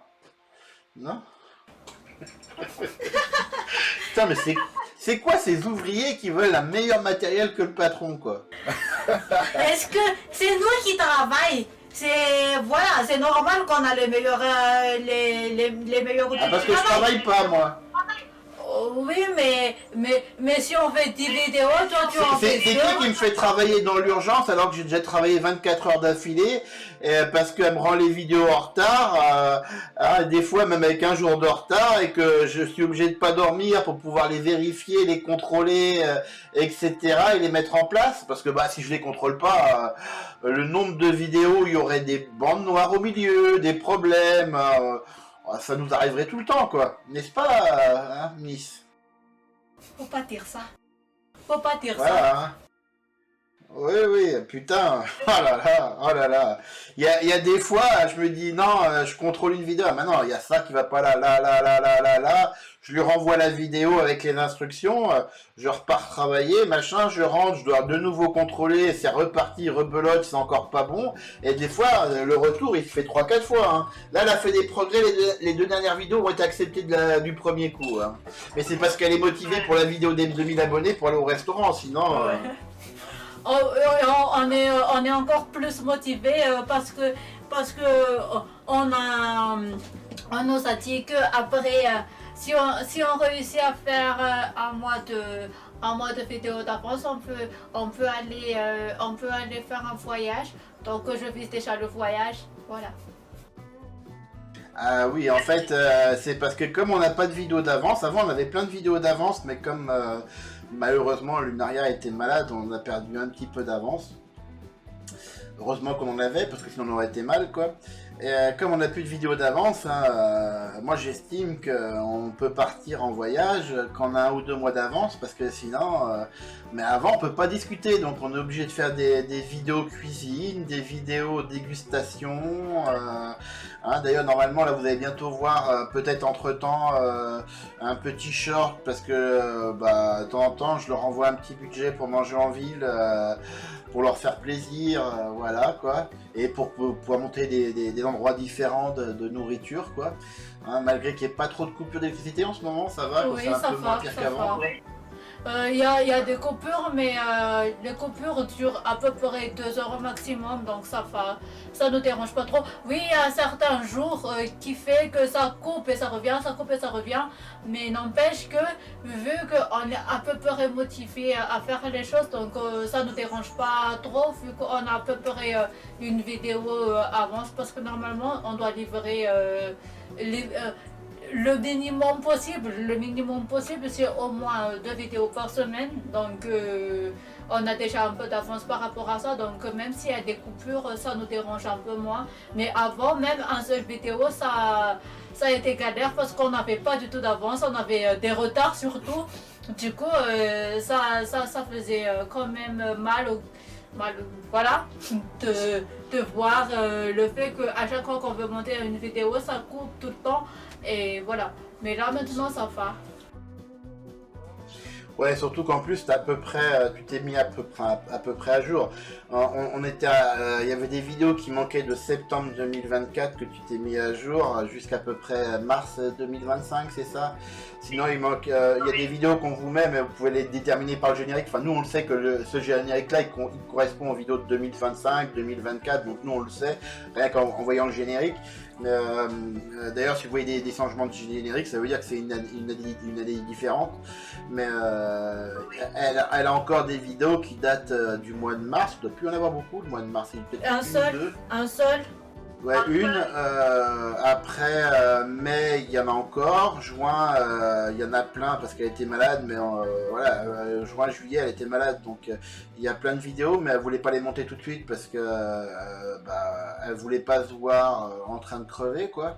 Putain, mais c'est quoi ces ouvriers qui veulent un meilleur matériel que le patron, quoi? Est-ce que c'est nous qui travaillons? Voilà, c'est normal qu'on a les meilleurs, les meilleurs outils Ah, parce de que je travail. travaille pas, moi. Oui, mais si on fait 10 vidéos, toi tu en C'est fais qui deux. qui me fait travailler dans l'urgence alors que j'ai déjà travaillé 24 heures d'affilée parce qu'elle me rend les vidéos en retard, des fois même avec un jour de retard et que je suis obligé de pas dormir pour pouvoir les vérifier, les contrôler, etc. et les mettre en place parce que bah si je les contrôle pas, le nombre de vidéos où il y aurait des bandes noires au milieu, des problèmes, ça nous arriverait tout le temps quoi, n'est-ce pas, hein, Miss? Faut pas dire ça. Faut pas dire ça. Voilà. Hein. Oui, oui, putain, oh là là, oh là là. Il y a des fois, je me dis, non, je contrôle une vidéo, ah, maintenant, il y a ça qui va pas là, là. Je lui renvoie la vidéo avec les instructions, je repars travailler, machin, je rentre, je dois de nouveau contrôler, c'est reparti, rebelote, c'est encore pas bon. Et des fois, le retour, il se fait 3-4 fois. Hein. Là, elle a fait des progrès, les deux dernières vidéos ont été acceptées du premier coup. Hein. Mais c'est parce qu'elle est motivée pour la vidéo des 2000 abonnés pour aller au restaurant, sinon... On est encore plus motivé parce que on nous a dit que après si on réussit à faire un mois de vidéo d'avance, on peut aller faire un voyage. Donc je vise déjà le voyage, voilà. Ah oui, en fait, c'est parce que comme on n'a pas de vidéo d'avance, avant on avait plein de vidéos d'avance, mais comme malheureusement Lunaria était malade, on a perdu un petit peu d'avance. Heureusement qu'on en avait, parce que sinon on aurait été mal, quoi. Et comme on n'a plus de vidéos d'avance, hein, moi j'estime qu'on peut partir en voyage qu'en 1 ou 2 mois d'avance, parce que sinon... mais avant on peut pas discuter, donc on est obligé de faire des vidéos cuisine, des vidéos dégustation. Hein, d'ailleurs normalement là vous allez bientôt voir peut-être entre temps un petit short, parce que de temps en temps je leur envoie un petit budget pour manger en ville. Pour leur faire plaisir, voilà quoi, et pour pouvoir montrer des endroits différents de nourriture quoi, hein, malgré qu'il n'y ait pas trop de coupures d'électricité en ce moment, ça va, Oui, c'est un ça peu moins va, pire ça qu'avant va. quoi. Il y a des coupures, mais les coupures durent à peu près 2 heures au maximum, donc ça ne dérange pas trop. Oui, il y a certains jours qui fait que ça coupe et ça revient, ça coupe et ça revient, mais n'empêche que vu qu'on est à peu près motivé à faire les choses, donc ça ne dérange pas trop vu qu'on a à peu près une vidéo avance, parce que normalement on doit livrer le minimum possible, c'est au moins 2 vidéos par semaine. Donc on a déjà un peu d'avance par rapport à ça. Donc même s'il y a des coupures, ça nous dérange un peu moins. Mais avant, même un seul vidéo, ça a été galère parce qu'on n'avait pas du tout d'avance. On avait des retards surtout. Du coup, ça faisait quand même mal, voilà, de voir le fait qu'à chaque fois qu'on veut monter une vidéo, ça coupe tout le temps. Et voilà. Mais là maintenant ça va. Ouais, surtout qu'en plus t'as à peu près, tu t'es mis à peu près à jour. On était, il y avait des vidéos qui manquaient de septembre 2024 que tu t'es mis à jour jusqu'à peu près mars 2025, c'est ça? Sinon il manque, il y a des vidéos qu'on vous met, mais vous pouvez les déterminer par le générique. Enfin nous on le sait que ce générique-là il correspond aux vidéos de 2025, 2024, donc nous on le sait rien qu'en voyant le générique. D'ailleurs, si vous voyez des changements de générique, ça veut dire que c'est une année différente. Mais elle a encore des vidéos qui datent du mois de mars. Il ne doit plus en avoir beaucoup, le mois de mars. Un seul. Ouais, une. Après mai, il y en a encore. Juin, il y en a plein parce qu'elle était malade. Mais voilà, juin, juillet, elle était malade. Donc il y a plein de vidéos, mais elle voulait pas les monter tout de suite parce que elle voulait pas se voir en train de crever, quoi.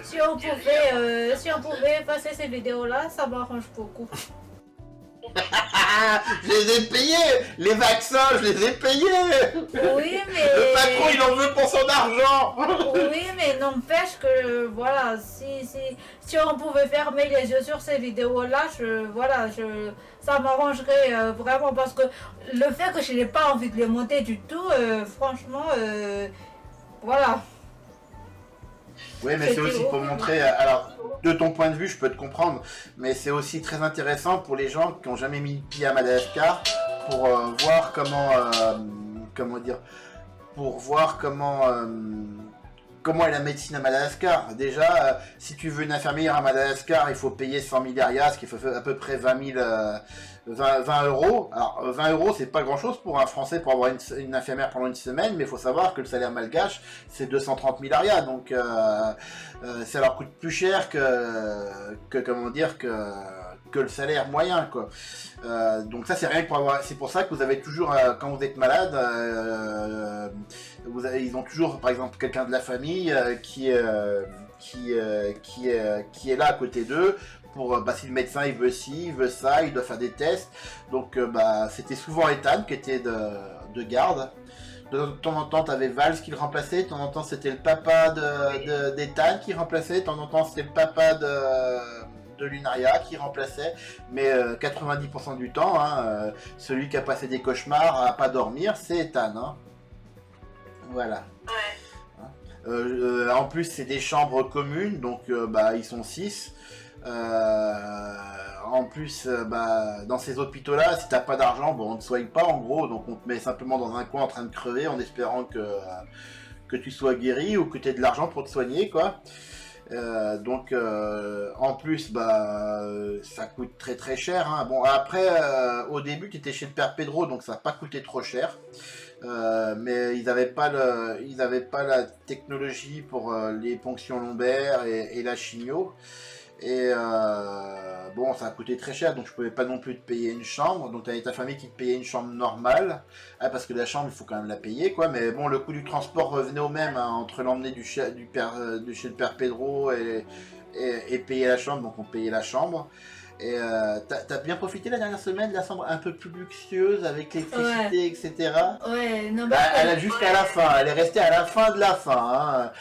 Si on pouvait effacer ces vidéos-là, ça m'arrange beaucoup. Je les ai payés, les vaccins, je les ai payés. Oui, mais le patron, il en veut pour son argent. Oui, mais n'empêche que voilà, si on pouvait fermer les yeux sur ces vidéos-là, ça m'arrangerait vraiment, parce que le fait que je n'ai pas envie de les monter du tout, franchement, voilà. Oui, mais c'est C'était aussi pour horrible. montrer. Alors, de ton point de vue, je peux te comprendre, mais c'est aussi très intéressant pour les gens qui n'ont jamais mis le pied à Madagascar pour voir comment dire, pour voir comment est la médecine à Madagascar. Déjà, si tu veux une infirmière à Madagascar, il faut payer 100 000 arias, ce qui fait à peu près 20 euros. Alors, 20 euros, c'est pas grand chose pour un Français pour avoir une infirmière pendant une semaine, mais il faut savoir que le salaire malgache, c'est 230 000 arias. Donc, ça leur coûte plus cher comment dire, que le salaire moyen, quoi. Donc ça, c'est rien que pour avoir. C'est pour ça que vous avez toujours, quand vous êtes malade, ils ont toujours, par exemple, quelqu'un de la famille qui est là à côté d'eux. Pour, si le médecin il veut ci, il veut ça, il doit faire des tests. Donc c'était souvent Ethan qui était de garde. De temps en temps, t'avais Valls qui le remplaçait. De temps en temps, c'était le papa d'Ethan qui remplaçait. De temps en temps, c'était le papa de Lunaria qui remplaçait. Mais 90% du temps, celui qui a passé des cauchemars à pas dormir, c'est Ethan. Hein. Voilà. En plus, c'est des chambres communes, donc ils sont 6. En plus, dans ces hôpitaux-là, si t'as pas d'argent, on ne te soigne pas en gros, donc on te met simplement dans un coin en train de crever en espérant que tu sois guéri ou que tu aies de l'argent pour te soigner, quoi. En plus, ça coûte très très cher. Hein. Bon, après, au début, tu étais chez le père Pedro, donc ça n'a pas coûté trop cher. Mais ils n'avaient pas la technologie pour les ponctions lombaires et la chimio. Et ça a coûté très cher, donc je pouvais pas non plus te payer une chambre. Donc tu avais ta famille qui te payait une chambre normale, parce que la chambre il faut quand même la payer, quoi. Mais bon, le coût du transport revenait au même, entre l'emmener de chez le père Pedro et payer la chambre. Donc on payait la chambre. Et t'as bien profité la dernière semaine de la chambre un peu plus luxueuse avec l'électricité, etc. Ouais, non, Elle a jusqu'à la fin, elle est restée à la fin de la fin. Hein.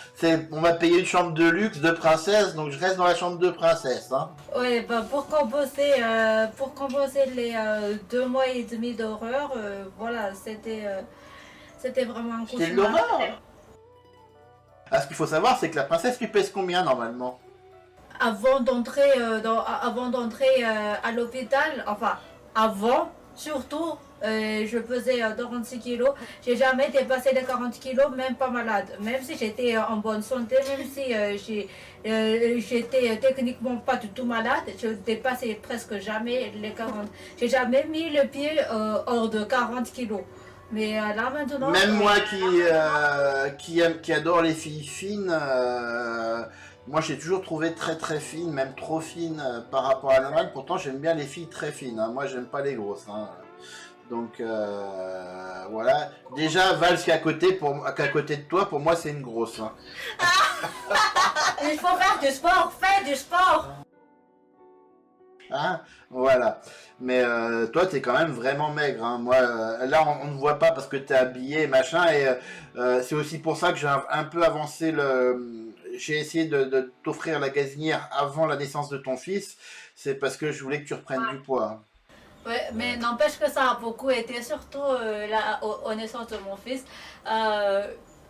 On m'a payé une chambre de luxe de princesse, donc je reste dans la chambre de princesse. Hein. ouais, pour compenser les 2 mois et demi d'horreur, voilà, c'était vraiment un C'était de cauchemar. l'horreur. Ce qu'il faut savoir, c'est que la princesse lui pèse combien normalement? Avant d'entrer à l'hôpital, enfin avant surtout, je pesais 46 kilos. J'ai jamais dépassé les 40 kilos, même pas malade. Même si j'étais en bonne santé, même si j'étais techniquement pas du tout malade, je dépassais presque jamais les 40. J'ai jamais mis le pied hors de 40 kilos. Mais là maintenant... Même moi qui adore les filles fines, moi j'ai toujours trouvé très très fine, même trop fine par rapport à la normale. Pourtant j'aime bien les filles très fines, hein. Moi j'aime pas les grosses. Hein. Donc voilà. Déjà Val qui est à côté de toi, pour moi c'est une grosse. Hein. Il faut faire du sport, fais du sport. Hein, voilà. Mais toi t'es quand même vraiment maigre. Hein. Moi là on ne voit pas parce que t'es habillé et machin. Et c'est aussi pour ça que j'ai un peu avancé j'ai essayé de t'offrir la gazinière avant la naissance de ton fils. C'est parce que je voulais que tu reprennes du poids. Ouais, mais n'empêche que ça a beaucoup été, surtout aux naissances de mon fils.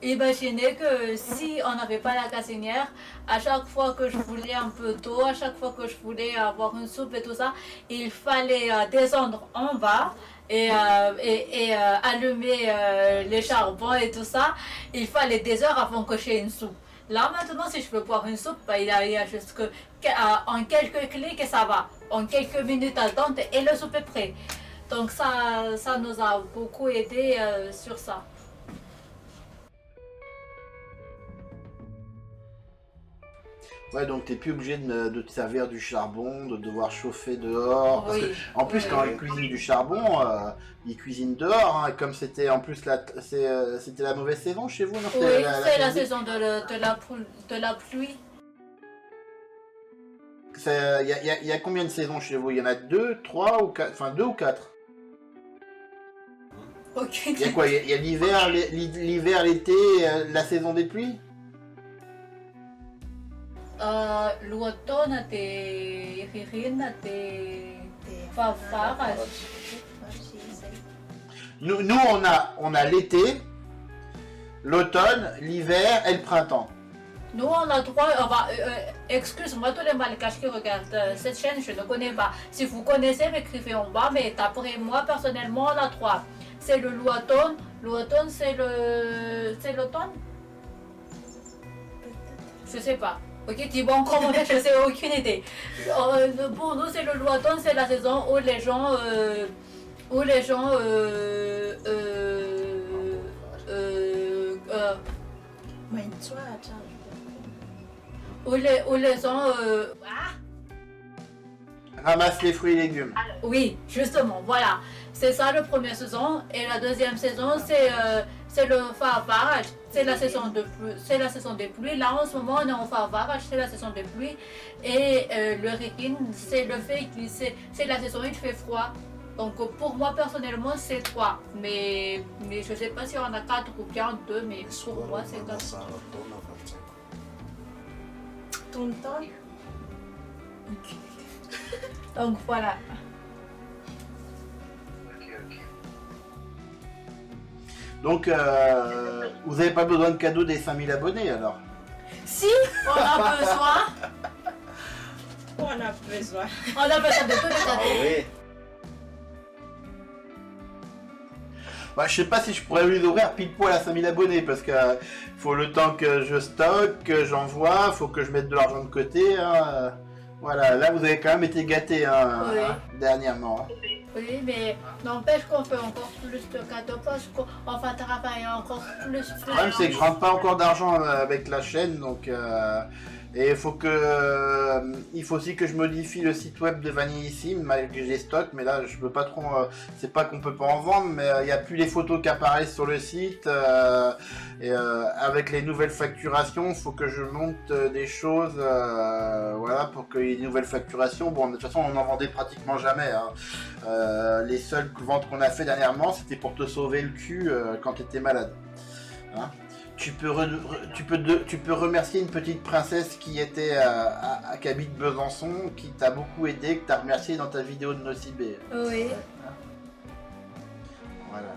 Imaginez que si on n'avait pas la gazinière, à chaque fois que je voulais un peu d'eau, à chaque fois que je voulais avoir une soupe et tout ça, il fallait descendre en bas et allumer les charbons et tout ça. Il fallait des heures avant que j'ai une soupe. Là maintenant, si je veux boire une soupe, il y a juste en quelques clics et ça va. En quelques minutes d'attente et le soupe est prêt. Donc ça nous a beaucoup aidé sur ça. Ouais, donc t'es plus obligé de te servir du charbon, de devoir chauffer dehors. Parce Oui, que, en plus, quand ils cuisinent du charbon, ils cuisinent dehors. Hein, comme c'était en plus c'était la mauvaise saison chez vous, non? Oui, c'est la saison de la pluie. Il y a combien de saisons chez vous? Il y en a 2, 3 ou 4? Enfin, 2 ou 4? Ok. Il y a quoi? Il y a l'hiver, l'été, la saison des pluies? L'automne, t'es ririne, t'es fafard. Nous on a l'été, l'automne, l'hiver et le printemps. Nous, on a trois. Enfin, excuse-moi, tous les Malgaches qui regardent cette chaîne, je ne connais pas. Si vous connaissez, écrivez en bas. Mais d'après moi, personnellement, on a trois. C'est le Luaton. Luaton, c'est l'automne. Je sais pas. Ok, dis bon, comment dire, je sais aucune idée. Pour nous, c'est le Luaton, c'est la saison où les gens. Où les gens. Où les gens. Ramasse les fruits et légumes. Oui, justement, voilà. C'est ça la première saison. Et la deuxième saison, c'est le Farvaraj. C'est la saison de pluie. C'est la saison des pluies. Là, en ce moment, on est en Farvaraj, c'est la saison des pluies. Et le Rikin, c'est le fait que c'est la saison où il fait froid. Donc pour moi personnellement c'est 3. Mais je sais pas si on a 4 ou bien 2, mais pour moi c'est 4. Donc voilà. Donc, vous n'avez pas besoin de cadeaux des 5000 abonnés alors? Si on a besoin. On a besoin. On a besoin de tous les cadeaux. Oui. Bah, je sais pas si je pourrais les ouvrir pile poil à 5000 abonnés parce que faut le temps que je stocke, que j'envoie, faut que je mette de l'argent de côté. Hein. Voilà, là vous avez quand même été gâtés hein, Oui. dernièrement. Hein. Oui, mais n'empêche qu'on fait encore plus de cadeaux parce qu'on va travailler encore plus. Le problème c'est que je rentre pas encore d'argent avec la chaîne donc et il faut aussi que je modifie le site web de Vanillissime malgré que j'ai stock, mais là je peux pas trop, c'est pas qu'on peut pas en vendre, mais il n'y a plus les photos qui apparaissent sur le site et avec les nouvelles facturations, il faut que je monte des choses voilà pour qu'il y ait des nouvelles facturations. Bon, de toute façon on en vendait pratiquement jamais. Hein. Les seules ventes qu'on a fait dernièrement, c'était pour te sauver le cul quand tu étais malade. Hein. Tu peux remercier une petite princesse qui était qui habite Besançon, qui t'a beaucoup aidé, que t'as remercié dans ta vidéo de Nocibé. Oui. Voilà.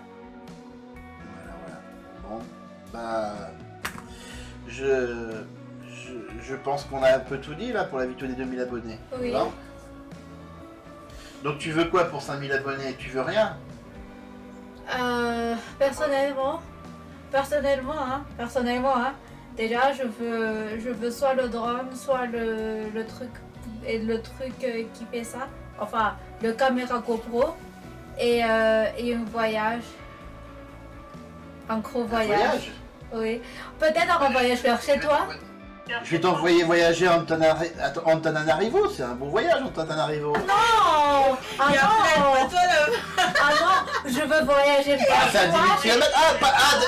Bon, bah, je pense qu'on a un peu tout dit là pour la vidéo des 2000 abonnés. Oui. Non. Donc tu veux quoi pour 5000 abonnés? Tu veux rien? Personnellement, hein, déjà je veux soit le drone, soit le truc qui fait ça, enfin le caméra GoPro et un voyage, un gros voyage. Oui, peut-être un voyage vers chez toi. Je vais t'envoyer voyager en Antananarivo, c'est un beau voyage en Antananarivo. Non, ah non, ah non, je veux voyager vers Ah, c'est à 10 000 toi. km.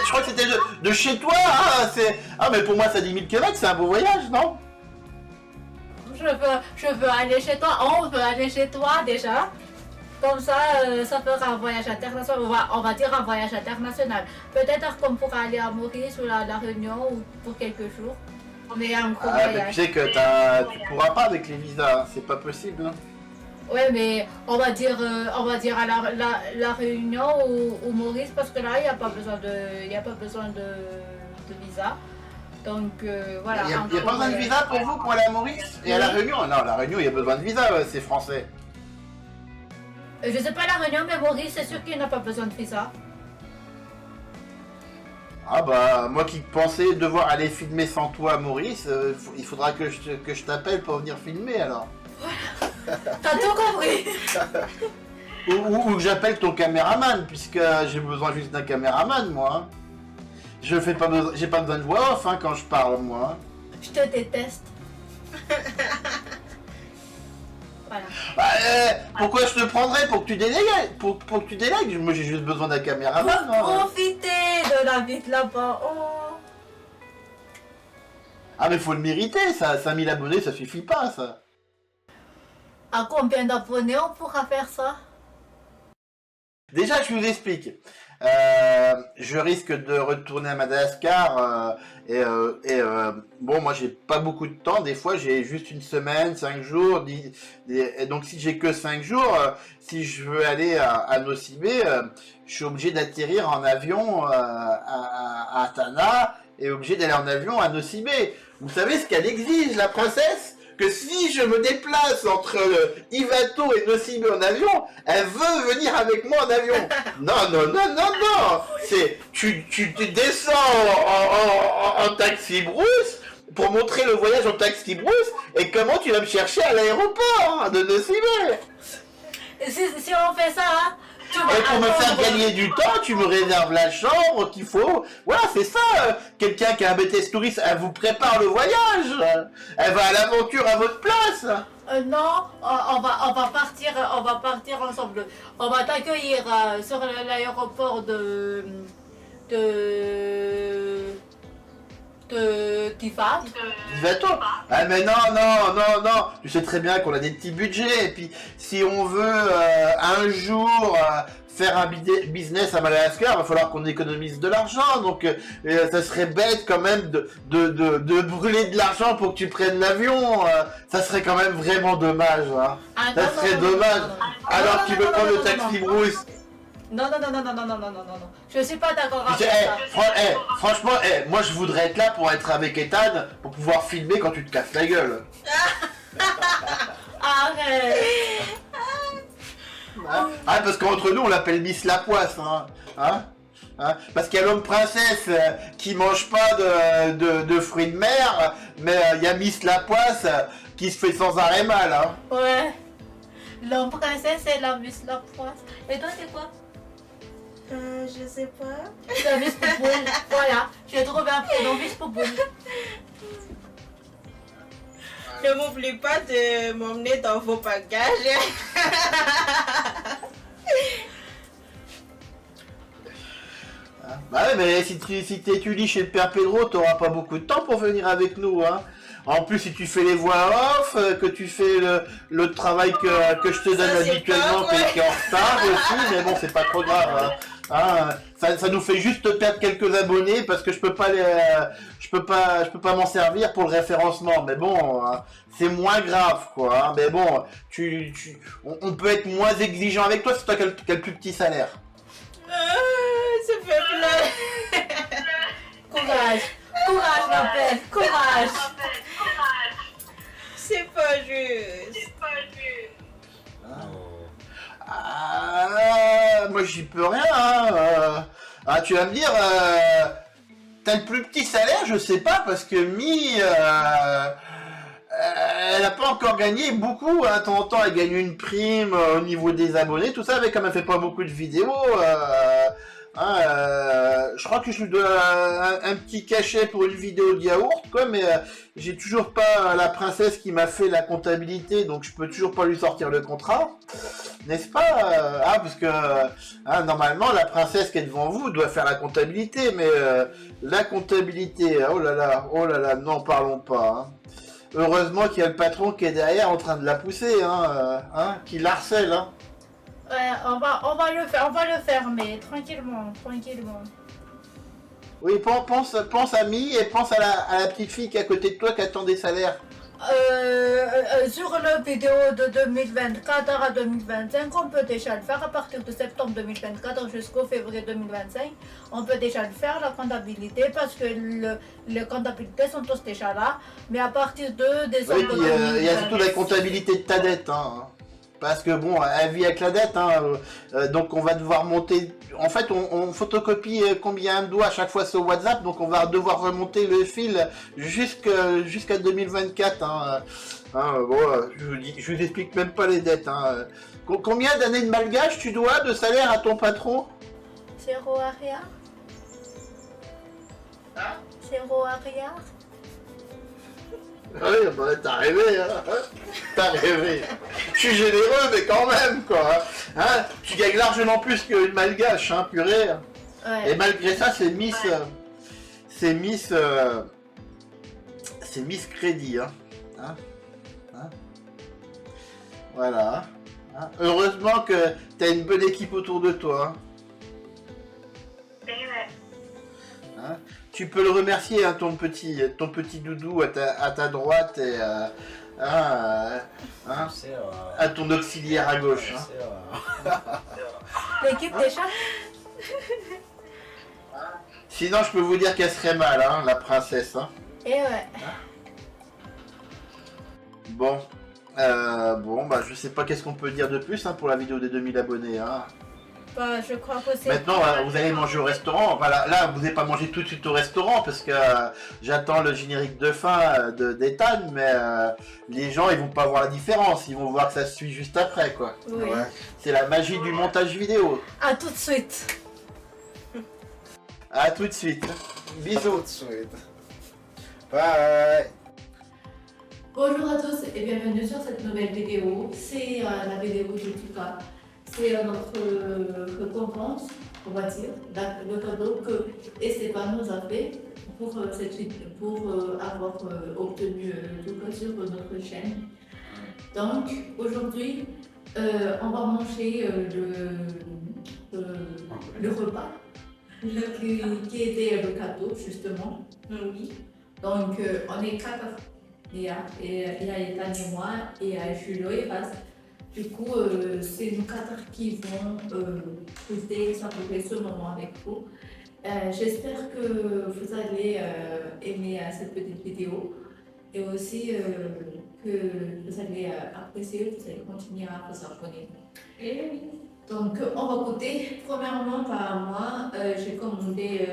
Je crois que c'était de chez toi. Mais pour moi, c'est à 10 000 km, c'est un beau voyage, non? Je veux aller chez toi. On veut aller chez toi déjà. Comme ça, ça fera un voyage international. On va dire un voyage international. Peut-être qu'on pourra aller à Maurice ou à La Réunion ou pour quelques jours. Mais un gros Mais tu voyage. sais que tu pourras pas avec les visas, hein, c'est pas possible. Hein. Ouais, mais on va dire à la Réunion ou Maurice parce que là, il n'y a pas besoin de visa. Donc voilà. Il n'y a pas besoin de visa pour vous pour aller à Maurice et à La Réunion? Non, La Réunion, il y a besoin de visa, c'est français. Je sais pas La Réunion, mais Maurice, c'est sûr qu'il n'a pas besoin de visa. Ah bah, moi qui pensais devoir aller filmer sans toi à Maurice, il faudra que je t'appelle pour venir filmer alors. T'as tout compris. Ou que j'appelle ton caméraman, puisque j'ai besoin juste d'un caméraman, moi. Hein. J'ai pas besoin de voix off hein, quand je parle, moi. Je te déteste. Voilà. Pourquoi je te prendrais pour que tu délègues pour que tu délègues? Moi j'ai juste besoin d'un caméraman. Hein. Profitez de la vie de là-bas. Oh. Ah mais faut le mériter, ça. 5000 abonnés, ça suffit pas, ça. À combien d'abonnés on pourra faire ça? Déjà, je vous explique. Je risque de retourner à Madagascar bon, moi j'ai pas beaucoup de temps. Des fois, j'ai juste une semaine, 5 jours. Et donc, si j'ai que 5 jours, si je veux aller à Nosy-Be, je suis obligé d'atterrir en avion à Tana et obligé d'aller en avion à Nosy-Be. Vous savez ce qu'elle exige, la princesse? Que si je me déplace entre Ivato et Nosy-Be en avion, elle veut venir avec moi en avion. Non, non, non, non, non. C'est tu descends en taxi brousse pour montrer le voyage en taxi brousse et comment tu vas me chercher à l'aéroport de Nosy-Be. Si on fait ça, hein, tu vas Et pour me faire attendre. gagner du temps, tu me réserves la chambre qu'il faut. Voilà, c'est ça. Quelqu'un qui a un BTS touriste, elle vous prépare le voyage. Elle va à l'aventure à votre place. Non, on va partir ensemble. On va t'accueillir sur l'aéroport de Tifa. Ivato. Ah mais non, non, non, non. Tu sais très bien qu'on a des petits budgets. Et puis, si on veut un jour faire un business à Madagascar, il va falloir qu'on économise de l'argent. Donc, ça serait bête quand même de brûler de l'argent pour que tu prennes l'avion. Ça serait quand même vraiment dommage. Hein. Ah, Ça non, serait non, non, dommage. non, non, non. Alors Non, tu non, veux non, prendre non, le non, taxi non. brousse. Non, non, non, non, non, non, non, non, non, non. Je suis pas d'accord Tu sais, avec ça. franchement, moi je voudrais être là pour être avec Ethan, pour pouvoir filmer quand tu te casses la gueule. Arrête. Ah, parce qu'entre nous on l'appelle Miss Lapoisse, hein. Parce qu'il y a l'homme princesse qui mange pas de fruits de mer, mais il y a Miss Lapoisse qui se fait sans arrêt mal, hein. Ouais. L'homme princesse et la Miss Lapoisse. Et toi, c'est quoi? Je sais pas. La Miss Poupoule. Voilà. J'ai trouvé un prénom, Miss Poupoule. Ne m'oublie pas de m'emmener dans vos bagages. Bah ouais, mais si tu étudies chez le Père Pedro, t'auras pas beaucoup de temps pour venir avec nous, hein. En plus, si tu fais les voix off, que tu fais le travail que je te donne Ça, c'est habituellement, pas, ouais. t'es en retard aussi, mais bon, c'est pas trop grave, hein. Ça nous fait juste perdre quelques abonnés parce que je peux pas m'en servir pour le référencement, mais bon, hein, c'est moins grave, quoi, hein. Mais bon, on peut être moins exigeant avec toi, c'est toi qui as le plus petit salaire. Ça fait pleurer. Courage. Courage, ma belle. Courage. C'est pas juste. Ah, moi j'y peux rien, hein. Tu vas me dire, t'as le plus petit salaire, je sais pas, parce que elle a pas encore gagné beaucoup, hein. De temps en temps elle gagne une prime au niveau des abonnés, tout ça, mais comme elle fait pas beaucoup de vidéos, je crois que je lui dois un petit cachet pour une vidéo de yaourt, quoi, mais j'ai toujours pas la princesse qui m'a fait la comptabilité, donc je peux toujours pas lui sortir le contrat, n'est-ce pas? Parce que normalement la princesse qui est devant vous doit faire la comptabilité, mais la comptabilité, oh là là, n'en parlons pas, hein. Heureusement qu'il y a le patron qui est derrière en train de la pousser, qui l'harcèle, hein. Ouais, on va le faire, mais tranquillement. Oui, pense à Mi et pense à la petite fille qui est à côté de toi qui attend des salaires. Sur la vidéo de 2024 à 2025, on peut déjà le faire à partir de septembre 2024 jusqu'au février 2025. On peut déjà le faire, la comptabilité, parce que les comptabilités sont tous déjà là. Mais à partir de décembre Oui, puis il y a surtout la 2025, comptabilité de ta dette, hein. Parce que bon, elle vit avec la dette, donc on va devoir monter. En fait, on photocopie combien elle doit à chaque fois sur WhatsApp, donc on va devoir remonter le fil jusqu'à 2024. Bon, je vous explique même pas les dettes. Combien d'années de malgache tu dois de salaire à ton patron? 0 arrière. 0 arrière. Oui, bah, t'as rêvé, hein. T'as rêvé. Je suis généreux, mais quand même, quoi. Tu gagnes largement plus qu'une malgache, purée. Ouais. Et malgré ça, c'est Miss Crédit, Voilà. Hein, heureusement que tu as une bonne équipe autour de toi. Hein. Tu peux le remercier, hein, ton petit doudou à ta droite et à ton auxiliaire à gauche. Hein. L'équipe des chats. Sinon, je peux vous dire qu'elle serait mal, hein, la princesse. Hein. Et ouais. Bon, bah je sais pas qu'est-ce qu'on peut dire de plus, hein, pour la vidéo des 2000 abonnés. Hein. Bah, je crois que c'est... Maintenant, vous allez manger au restaurant. Voilà, là, vous n'allez pas manger tout de suite au restaurant parce que j'attends le générique de fin d'Ethan, mais les gens, ils vont pas voir la différence. Ils vont voir que ça se suit juste après, quoi. Oui. Ouais. C'est la magie du montage vidéo. À tout de suite. À tout de suite. Bisous. Tout de suite. Bye. Bonjour à tous et bienvenue sur cette nouvelle vidéo. C'est la vidéo de Tuka. C'est notre récompense, on va dire, le cadeau que Esteban nous a fait pour avoir obtenu Tuka sur notre chaîne. Donc aujourd'hui, on va manger le repas qui était le cadeau justement. Oui. Donc on est quatre. Il y a Ethan et moi, et il y a Julio et Vaz. Du coup, c'est nous quatre qui vont poster ce moment avec vous. J'espère que vous allez aimer cette petite vidéo et aussi que vous allez apprécier, vous allez continuer à vous abonner. Donc, on va goûter. Premièrement, par moi, j'ai commandé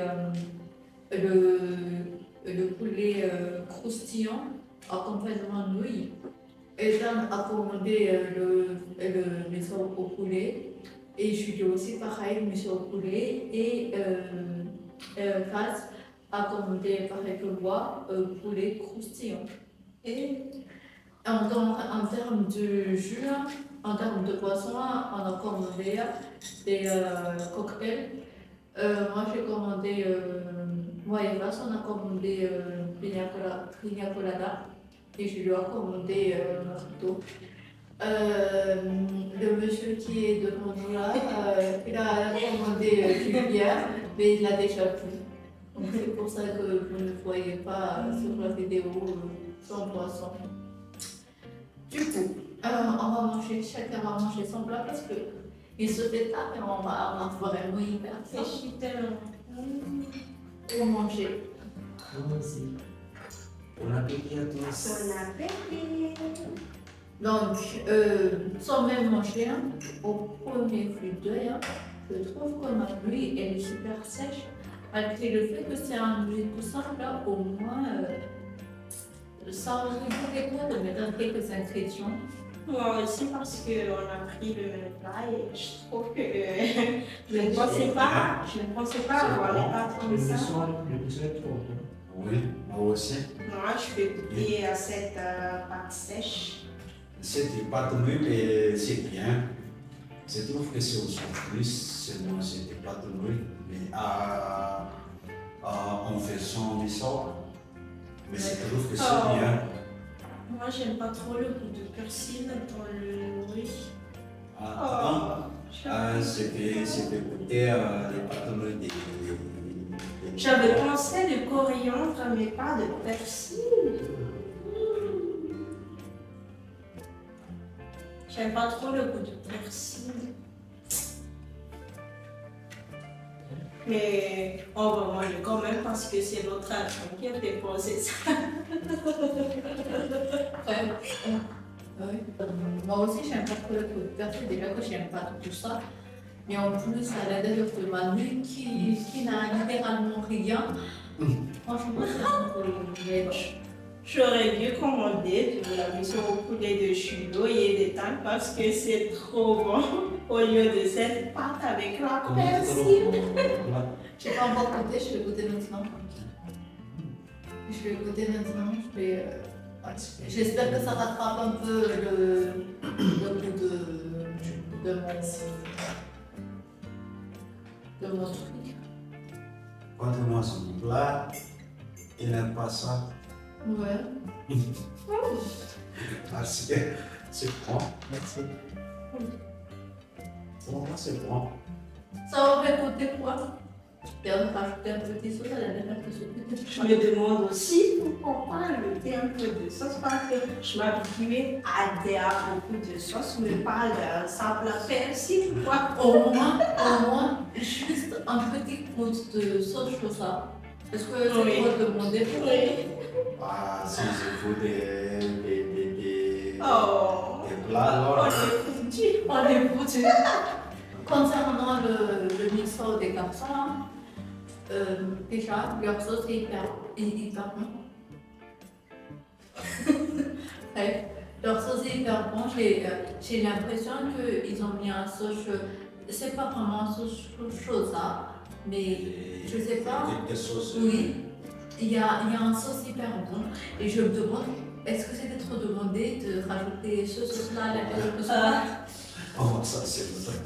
le poulet croustillant accompagnement de nouilles. Ethan a commandé le miso au poulet et je suis aussi pareil, miso au poulet et Vaz a commandé pareil que moi, poulet croustillant. Et en termes de jus, en termes de boisson, on a commandé des cocktails. Moi j'ai commandé, moi et Vaz on a commandé pina colada. Et je lui ai commandé Mojito. Le monsieur qui est devant nous là, il a commandé du bière, mais il l'a déjà pris. Donc c'est pour ça que vous ne voyez pas sur la vidéo son boisson. Du coup, on va manger, chacun va manger son plat parce que il se fait tard et on va vraiment hyper faim. Pour manger. Bon appétit à tous. Bon appétit. Donc, sans même manger, au premier flux d'œil, je trouve que ma pluie elle est super sèche. Malgré le fait que c'est un jus tout simple, au moins, ça aurait quoi de mettre quelques ingrédients. Moi aussi parce qu'on a pris le même plat et je trouve que je ne pensais pas avoir les pâtes comme ça. Le poisson est trop. Oui, moi aussi. Moi, je vais goûter à cette pâte sèche. Cette pâte nouille, mais c'est bien. Je trouve que c'est aussi plus seulement cette pâte nouille, mais en version miso. Mais je trouve que c'est bien. Moi, j'aime pas trop le goût de persil dans le nouilles. C'est fait goûter les pâtes nouilles des... J'avais pensé de coriandre, mais pas de persil. J'aime pas trop le goût de persil. Mais on va manger quand même parce que c'est notre argent qui a déposé ça. Moi aussi, j'aime pas trop le goût de persil. Déjà que j'aime pas tout ça. Mais en plus, à l'intérieur de ma nuit qui n'a littéralement rien. Franchement, c'est un peu mélange. J'aurais dû commander de la mission au poulet de Julio et des thym parce que c'est trop bon au lieu de cette pâte avec la persil. Je n'ai pas encore goûté, je vais goûter maintenant. J'espère que ça rattrape un peu le goût de mon truc. Quand on mange un plat, il n'aime pas ça. Ouais. Merci. C'est bon. Merci. Pour moi, c'est bon. Ça aurait coûté quoi? Et on va rajouter un petit sauce à la dernière que Je me demande aussi pourquoi rajouter un peu de sauce parce que je m'habituais à beaucoup de sauce, mais pas de simple persil, quoi. Au moins, juste un petit goutte de sauce chosa. Est-ce que c'est Oui. trop demandé pour Ah, si je faut des Oh, plats, alors. on est foutu. On est foutu. Concernant le mixeur des garçons, déjà, leur sauce est hyper bon. Ouais, leur sauce est hyper bon. J'ai l'impression qu'ils ont mis un sauce, c'est pas vraiment un sauce chosa, mais je sais pas. Des sauces. Oui, il y a un sauce hyper bon. Et je me demande, est-ce que c'était trop demandé de rajouter ce sauce-là à la que ça? Oh, ça, c'est le truc.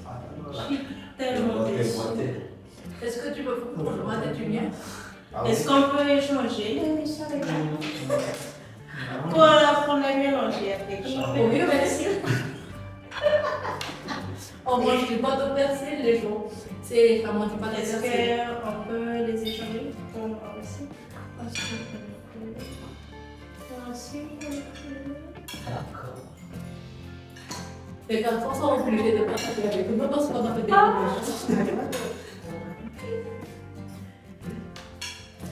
Tellement déçue. Est-ce que tu veux pour moi d'être mien? Ah, Est-ce qu'on peut échanger l'émission avec elle? Pour la mélanger avec Oui, merci. On mange du pas de persil, les gens. C'est vraiment du pas de Est-ce persil. qu'on peut les échanger pour voir aussi? Les garçons sont obligés de partager avec nous parce qu'on a fait des mélanges.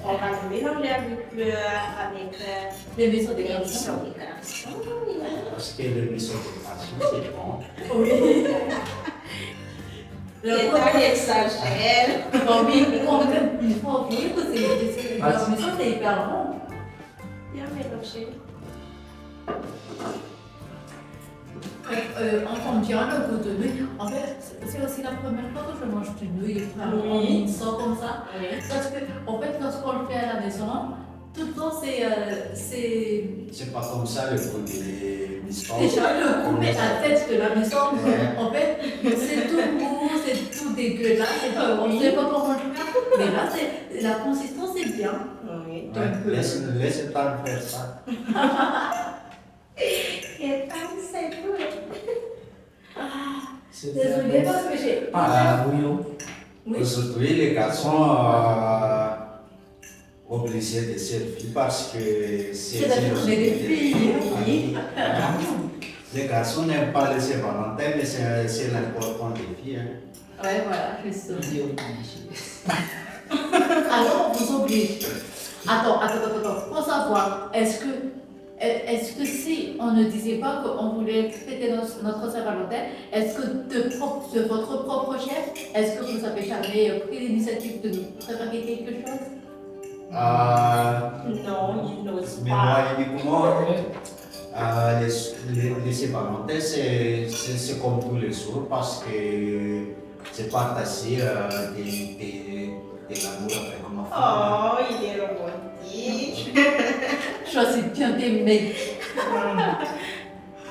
On va le mélanger avec Les maisons des les garçons. émissions des garçons. Parce que le miso de façon, c'est bon. Oui. Les tailles exagèrent. Non, oui, quand même, il faut avouer que la maison c'est hyper bon. Bien mélangé. On sent bien le goût de nouilles. En fait, c'est aussi la première fois que je mange du nouilles vraiment en Oui. mixant comme ça. Oui. Parce que, en fait, lorsqu'on le fait à la maison, tout le temps C'est pas comme ça le goût des biscuits. déjà le goût, mais la tête de la maison, Ouais. en fait, c'est tout mou, c'est tout dégueulasse, on ne sait pas comment le faire. Mais là, la consistance est bien. Oui. Ouais, laisse pas faire ça. Et tant c'est tout. Désolée parce que j'ai. Ah, oui. Oui. Aujourd'hui, les garçons obligés de servir parce que C'est la journée des filles. Oui. Les garçons n'aiment pas les Saint-Valentin, mais c'est l'important des filles. Hein. Ouais, voilà, je suis Alors, on vous oblige. Attends. Pour savoir, est-ce que si on ne disait pas qu'on voulait fêter notre Saint-Valentin, est-ce que de votre propre chef, est-ce que vous avez jamais pris l'initiative de nous préparer quelque chose? Non, il n'ose Mais pas. moi, uniquement, les Saint-Valentin, c'est comme tous les jours parce que c'est partager de l'amour avec ma femme. Oh, il est romantique. Choisis bien tes mecs.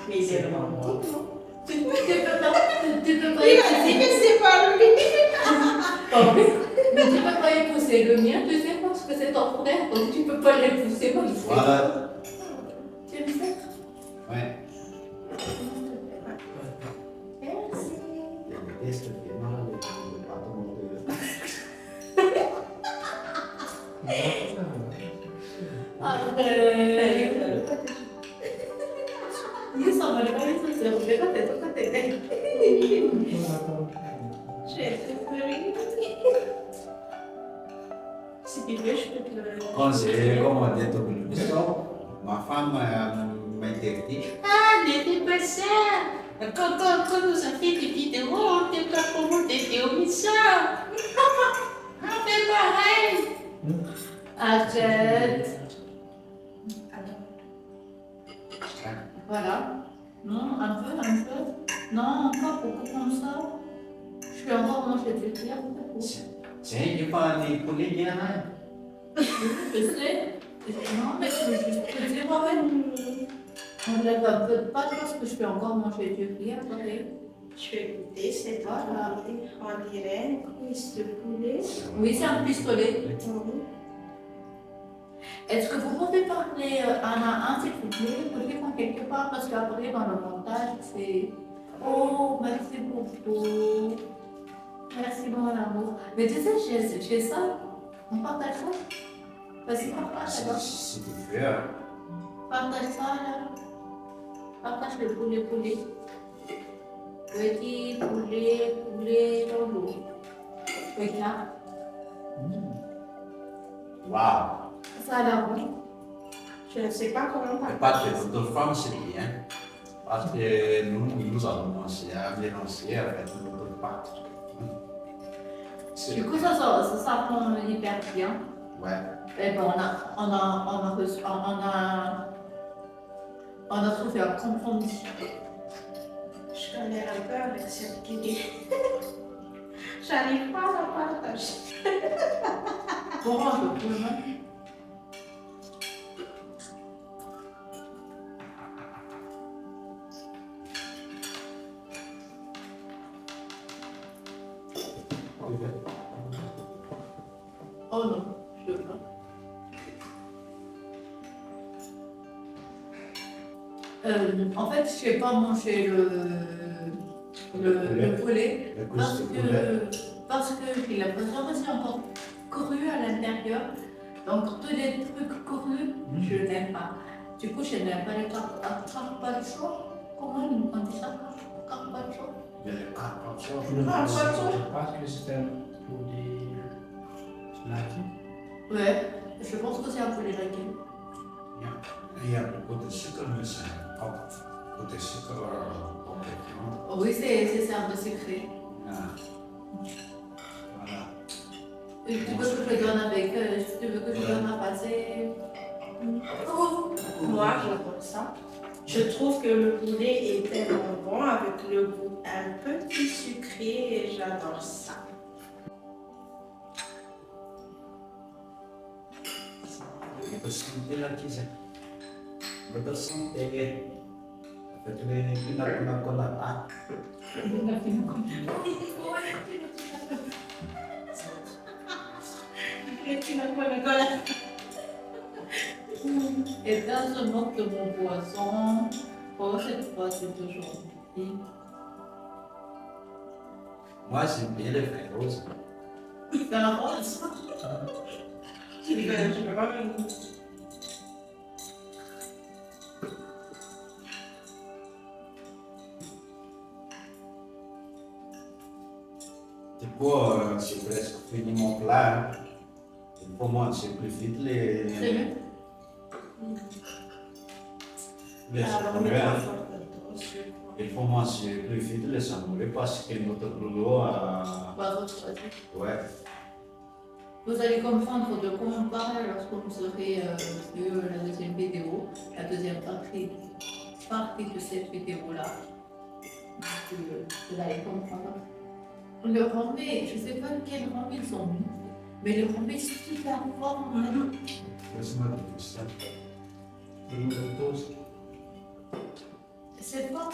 Mais il est romantique, non? Tu peux pas Il a dit que c'est pas lui. Oh oui, mais tu peux pas épouser le mien, tu sais, parce que c'est ton frère, donc tu peux pas l'épouser comme ça. Voilà. Tu aimes ça? Ouais. Merci. Est-ce que tu es mal avec le patron de... Io sono le cose se lo vedo te tocca a te. J'ai préféré. Si tu veux, je peux te le. Quand j'ai commandé ton bistrot, ma femme m'interdit. Ah, n'était pas ça. Quand nous a fait des vidéos, on t'a pas commandé des omissions. On fait pareil. Arrête. Voilà. Non, un peu. Non, pas beaucoup comme ça. Je suis encore mangé du clair. Tiens, il n'est pas des poulets bien, hein? Je sais. Non, mais je dis moi-même. On ne lève un peu de pâte parce que je peux encore manger du riz après. Je vais goûter, c'est toi. Voilà. On dirait une cuisse de poulet. Oui, c'est un pistolet. Mhm. Est-ce que vous pouvez parler un à un, s'il vous plaît, quelque part, parce qu'après, dans le montage, c'est... Oh, merci beaucoup. Merci, mon amour. Mais tu sais, j'ai ça. On partage ça. Vas-y, partage, d'accord? Si tu veux. Hein. Partage ça, là. Partage le poulet. Petit poulet dans l'eau. Regarde. Waouh. Ça a l'air bon. Je ne sais pas comment Mais pas que notre femme, c'est bien. Parce que nous allons manger à mélanger avec notre pâte. Du coup, ça prend hyper bien. Ouais. Et ben, on a trouvé un compromis. je connais un peu avec cette idée. J'arrive pas à la partager. Bon, un peu plus, hein. Oh non, je veux pas. En fait, je n'ai pas mangé le poulet parce que j'ai l'impression que c'est encore cru à l'intérieur. Donc tous les trucs crus, je n'aime pas. Du coup, je n'aime pas les carpaccio. Comment on dit ça? Carpaccio. Mais le carpaccio, Je pense que c'est un poulet laqué. Ouais, je pense que c'est un poulet laqué. il y a beaucoup de sucre, mais c'est pas beaucoup de sucre complètement. Oui, c'est un peu sucré. Ah. Voilà. Tu veux que je donne avec, tu veux que je donne à passer? Moi, j'adore ça. Je trouve que le poulet est tellement bon avec le goût un petit sucré et j'adore ça. Votre santé la cuisine. Votre santé. Avec les pina colada. Ethan se moque de mon poisson. Oh, cette fois, c'est aujourd'hui. Moi, j'aime bien les vins roses. C'est un rose. Je vais pas me Du coup, c'est presque fini mon plat. Il faut manger plus vite les amoureux. Il faut manger plus vite les amoureux parce que notre boulot ouais. Vous allez comprendre de quoi on parle lorsque vous aurez vu la deuxième vidéo, la deuxième partie de cette vidéo-là. Vous allez comprendre. Le rambé, je ne sais pas quel rambé ils ont mis, mais le rambé est super fort. Laisse-moi dire ça. C'est fort.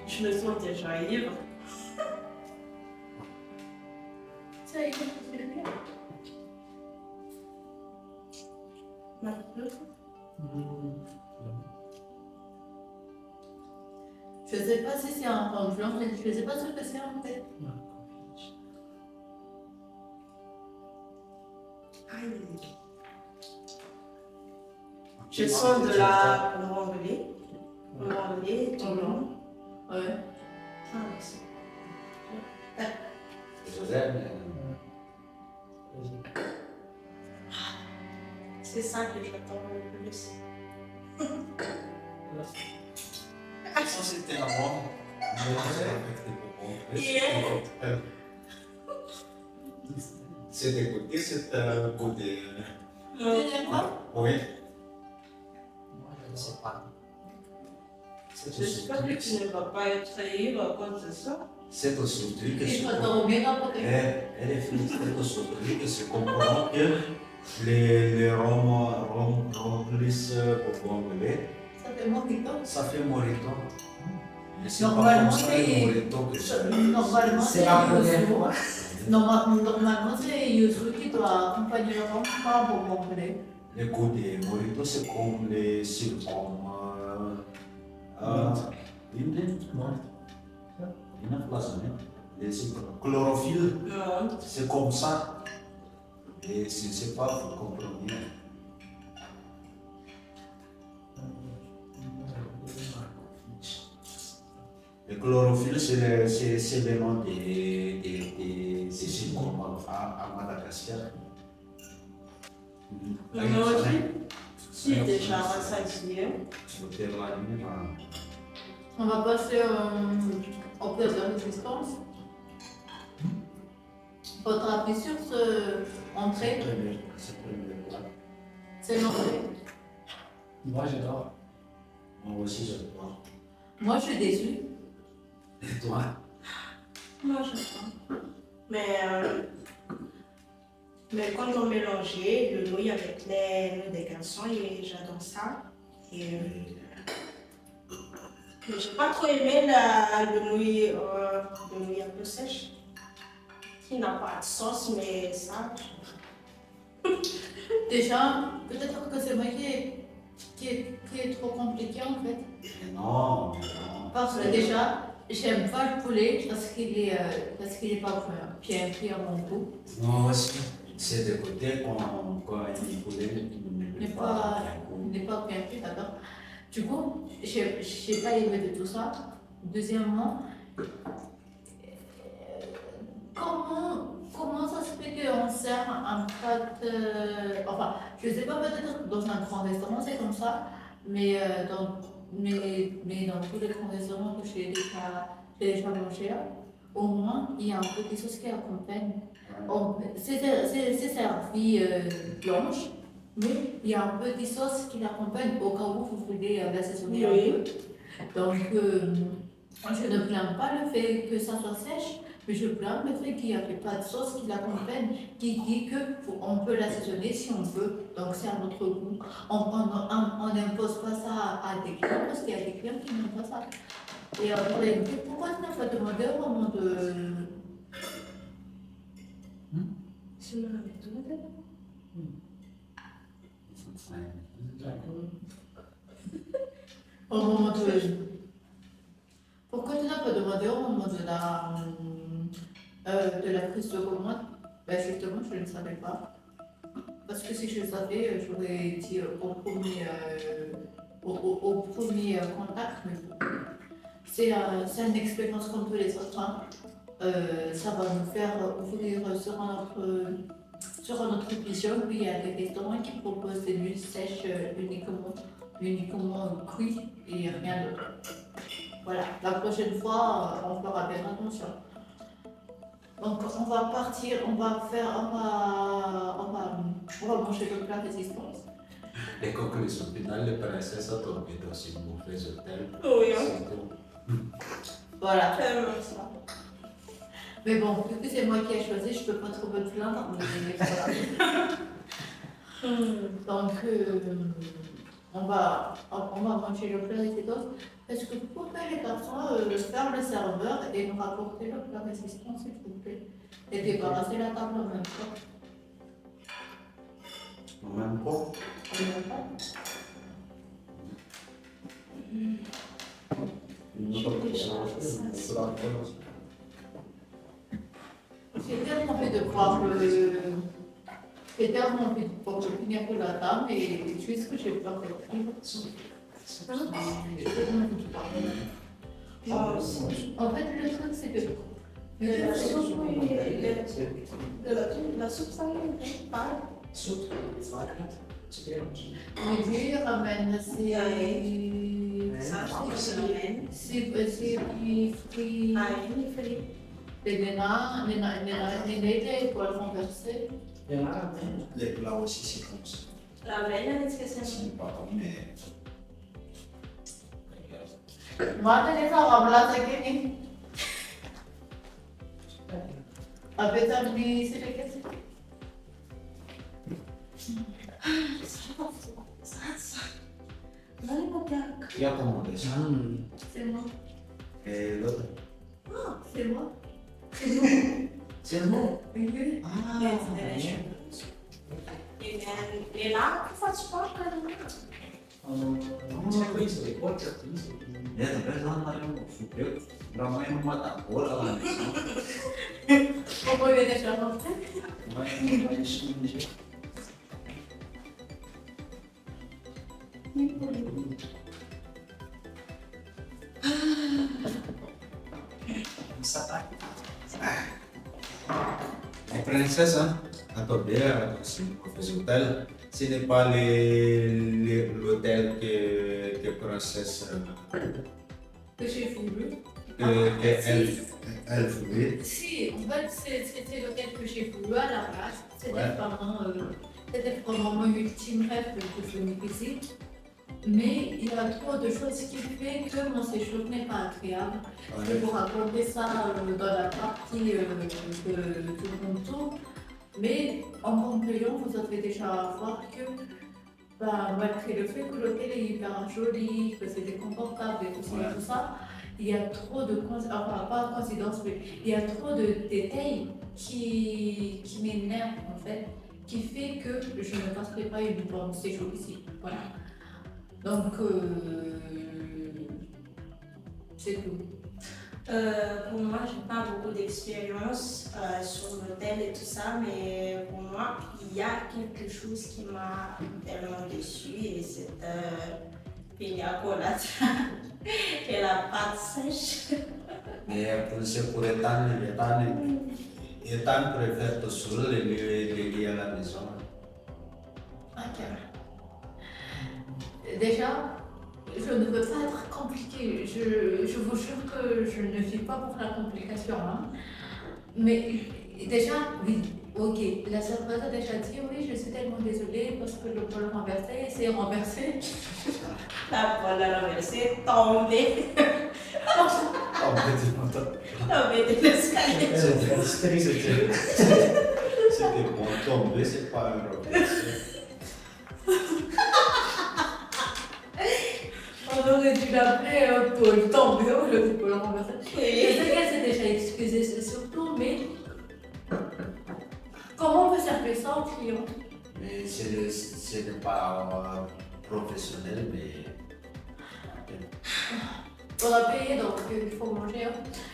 Je me sens déjà ivre. Ça y est, c'est bien. Je ne sais pas si c'est un rhum blanc, mais je ne sais pas ce que c'est en fait. Je sens de la remblée. Remblée, ton nom. Ouais. Ah, merci. Joseph, C'est ça que j'attends le plus. ça c'était avant. C'est dégoûté cette beauté. Tu n'aimes pas? Oui. Moi, je ne sais pas. J'espère que tu ne vas pas être ivre à cause de ça. C'est aujourd'hui que Il je faut te bien apporter. Elle est finie, c'est aujourd'hui que je comprends que les rhum plus bourgognais, Ça fait mojito. ça fait mojito. Mais c'est pas Normalement, comme ça le c'est- mojito que je Normalement, C'est la première yuzu. fois. Normalement, c'est yuzu qui doit accompagner le rhum, pas pour m'envoler. Le goût des mojitos, c'est comme les citron. Non. Chlorophylle, Non. c'est comme ça. Et c'est pas, vous comprenez. Le chlorophylle, c'est le nom des symptômes à Madagascar. Non, si déjà, ça dit. On va passer au test de résistance. Votre avis sur ce entrée, c'est l'entrée. Moi, j'adore. Moi aussi, j'adore. Moi, je suis déçue. Et toi? Moi, j'adore. Mais quand on mélangeait le nouilles avec les des garçons, et j'adore ça. Et mais j'ai pas trop aimé le nouilles un peu sèche, qui n'a pas de sauce, mais ça. Déjà, peut-être que c'est moi qui est trop compliqué en fait. Mais non, mais non. Parce que déjà, j'aime pas le poulet parce qu'il est pas bien cuit à mon goût. Moi aussi, c'est de côté quand il poulet N'est pas bien cuit, d'accord. Du coup, j'ai pas aimé de tout ça. Deuxièmement, comment ça se fait qu'on sert un plat, enfin, je sais pas, peut-être dans un grand restaurant c'est comme ça, mais dans tous les grands restaurants que j'ai déjà mangé, au moins il y a un petit sauce qui accompagne. C'est servi blanche, mais il y a un petit sauce qui l'accompagne au cas où vous voulez l'assaisonner un peu. Donc, je ne plains pas le fait que ça soit sèche, mais je plains le fait qu'il n'y avait pas de sauce qui l'accompagne, qui dit qu'on peut l'assaisonner si on veut. Donc, c'est à notre goût. On n'impose pas ça à des clients, parce qu'il y a des clients qui n'aiment pas ça. Et après, pourquoi tu n'as pas demandé au moment de... Tu me l'avais demandé? Au moment de... Pourquoi tu n'as pas demandé au moment de la prise de commande? Ben justement, je ne savais pas. Parce que si je savais, j'aurais dit au premier contact. Mais c'est une expérience comme tous les autres. Hein. Ça va nous faire ouvrir sur notre vision. Puis il y a des restaurants qui proposent des nuits sèches uniquement cuites et rien d'autre. Voilà, la prochaine fois, on fera bien attention. Donc, on va partir, on va manger le plat résistance. Les conclusions finales, les princesses ont tombé dans une mauvaise hôtel. Oui, hein. C'est tout. Voilà. Tellement ça. Mais bon, vu que c'est moi qui ai choisi, je peux pas trop me plaindre. Mais voilà. Donc, on va manger le plat résistance. Est-ce que vous pouvez, les garçons, faire le serveur et nous rapporter le plat résistance, s'il vous plaît? Et débarrasser la table en même temps. En même temps, En même temps. J'ai tellement envie de voir j'ai tellement envie de voir le finir de la table et juste que j'ai peur de le finir. En fait, le truc, c'est que La soupe, oui. La soupe, ça y est, pas. lui ramène ses Ça, c'est la même. ses fruits Ah, il est frit. et les poils renversés. Il y en a un, les plats aussi, c'est comme ça. La veine, est-ce que c'est C'est pas comme mais. Moi, je les remplace avec une. Avec ça, c'est le cas. Qui a commandé ça? C'est moi. Et l'autre? C'est moi. C'est moi. Oui. Ah, E là, che faccio porca? c'è questo, poi c'è questo. Ya, tapi jangan malam video. Ramai mata bola lah. On peut les déjà rentrer. Main sini. Les princesses, hein, attendez, si professeur hôtel, ce n'est pas l'hôtel que princesse Que j'ai voulu. elle voulait. Si, en fait, c'était l'hôtel que j'ai voulu à la base. C'était Ouais. vraiment mon ultime rêve de venir ici. Mais il y a trop de choses qui font que mon séjour n'est pas agréable. Je vais vous raconter ça dans la partie de mon tour. Mais en conclusion, vous allez déjà voir que malgré le fait que l'hôtel est hyper joli, que c'est confortable et tout ça, il y a trop de enfin pas coïncidence, mais il y a trop de détails qui m'énervent en fait, qui fait que je ne passerai pas une bonne séjour ici. Voilà. Donc, c'est tout. Pour moi, je n'ai pas beaucoup d'expérience sur l'hôtel et tout ça, mais pour moi, il y a quelque chose qui m'a tellement déçue et c'est pina colada et la pâte sèche. Mais pour Ethan préfère tout seul les lier à la maison. Ok. Déjà, je ne veux pas être compliquée. Je vous jure que je ne vis pas pour la complication. Hein. Mais déjà, oui, ok. La serveuse a déjà dit oui, je suis tellement désolée parce que le bol renversé s'est renversé. La poêle renversée, tombée. Tombée de l'escalier. C'était bon tomber, c'est pas un renversé. On aurait dû l'appeler Paul tombé au lieu de Paul renversé. Je Oui. sais qu'elle s'est déjà excusée, c'est surtout, mais comment on peut servir ça aux clients? Mais ce n'est pas professionnel, mais. On a payé, donc il faut manger. Hein.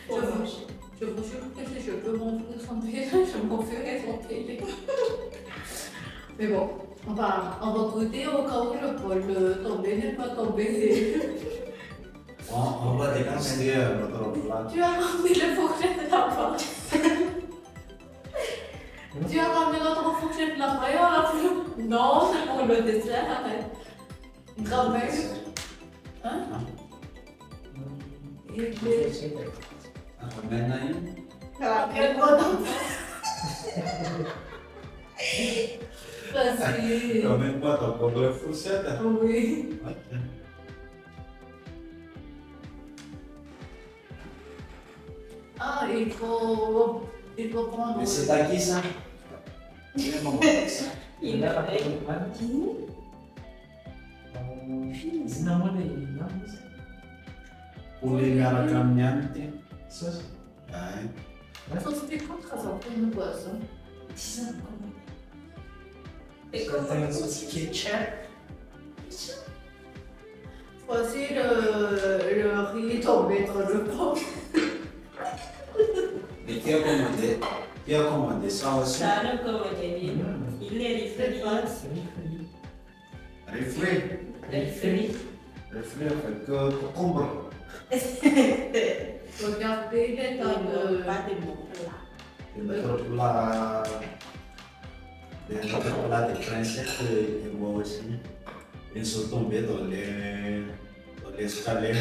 Faut Je vous- manger. Je vous jure que si je peux m'offrir sans payer, je m'offrirai sans payer. Mais bon, on va goûter au cas où le Paul tombé n'est pas tombé. On va déguster notre plat. Tu as ramené le fourchette là-bas. Tu as ramené notre fourchette là-bas et on l'a plus. Non, c'est pour le dessert, arrête. Grand-mère. Hein? Et puis, Maintenant, facile. quand même pas ton pour le fourchette. Oui. Ah, il faut prendre. Mais c'est à qui ça? Il a fait. Poulet à la caminante. Ça, Ça, c'était contre ça pour une boisson. Et comment Voici le riz tombé dans le pot. Mais qui a commandé ça aussi? ça ne commandait pas. Il est refroidi. Reflet. Refroidi. Reflet avec concombre. Regardez l'état de. Pas de bon plat. Et notre plat de princesse et moi aussi. Ils sont tombés dans l'escalier.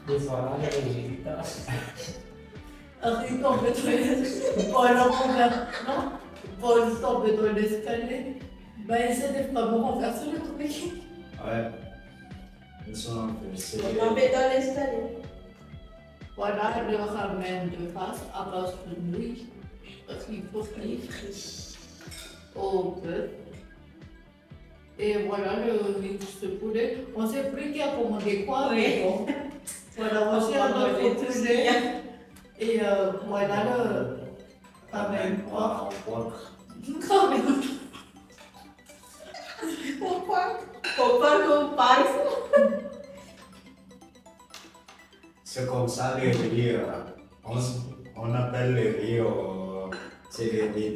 voilà, Un riz tombé dans l'escalier. Non, Paul tombé dans l'escalier. Bah, essaie de vraiment renverser le truc. Ouais. Ils sont renversés. Tombé dans l'escalier. Voilà le ramen de face à base de riz. Riz au bœuf. Et voilà le riz de poulet. On ne sait plus qui a commandé quoi, mais bon. Voilà, on sait notre poulet. Et voilà le ramen porc. Porc. Quand même. Pourquoi? qu'on parle. C'est comme ça les riz, on appelle les riz, c'est les riz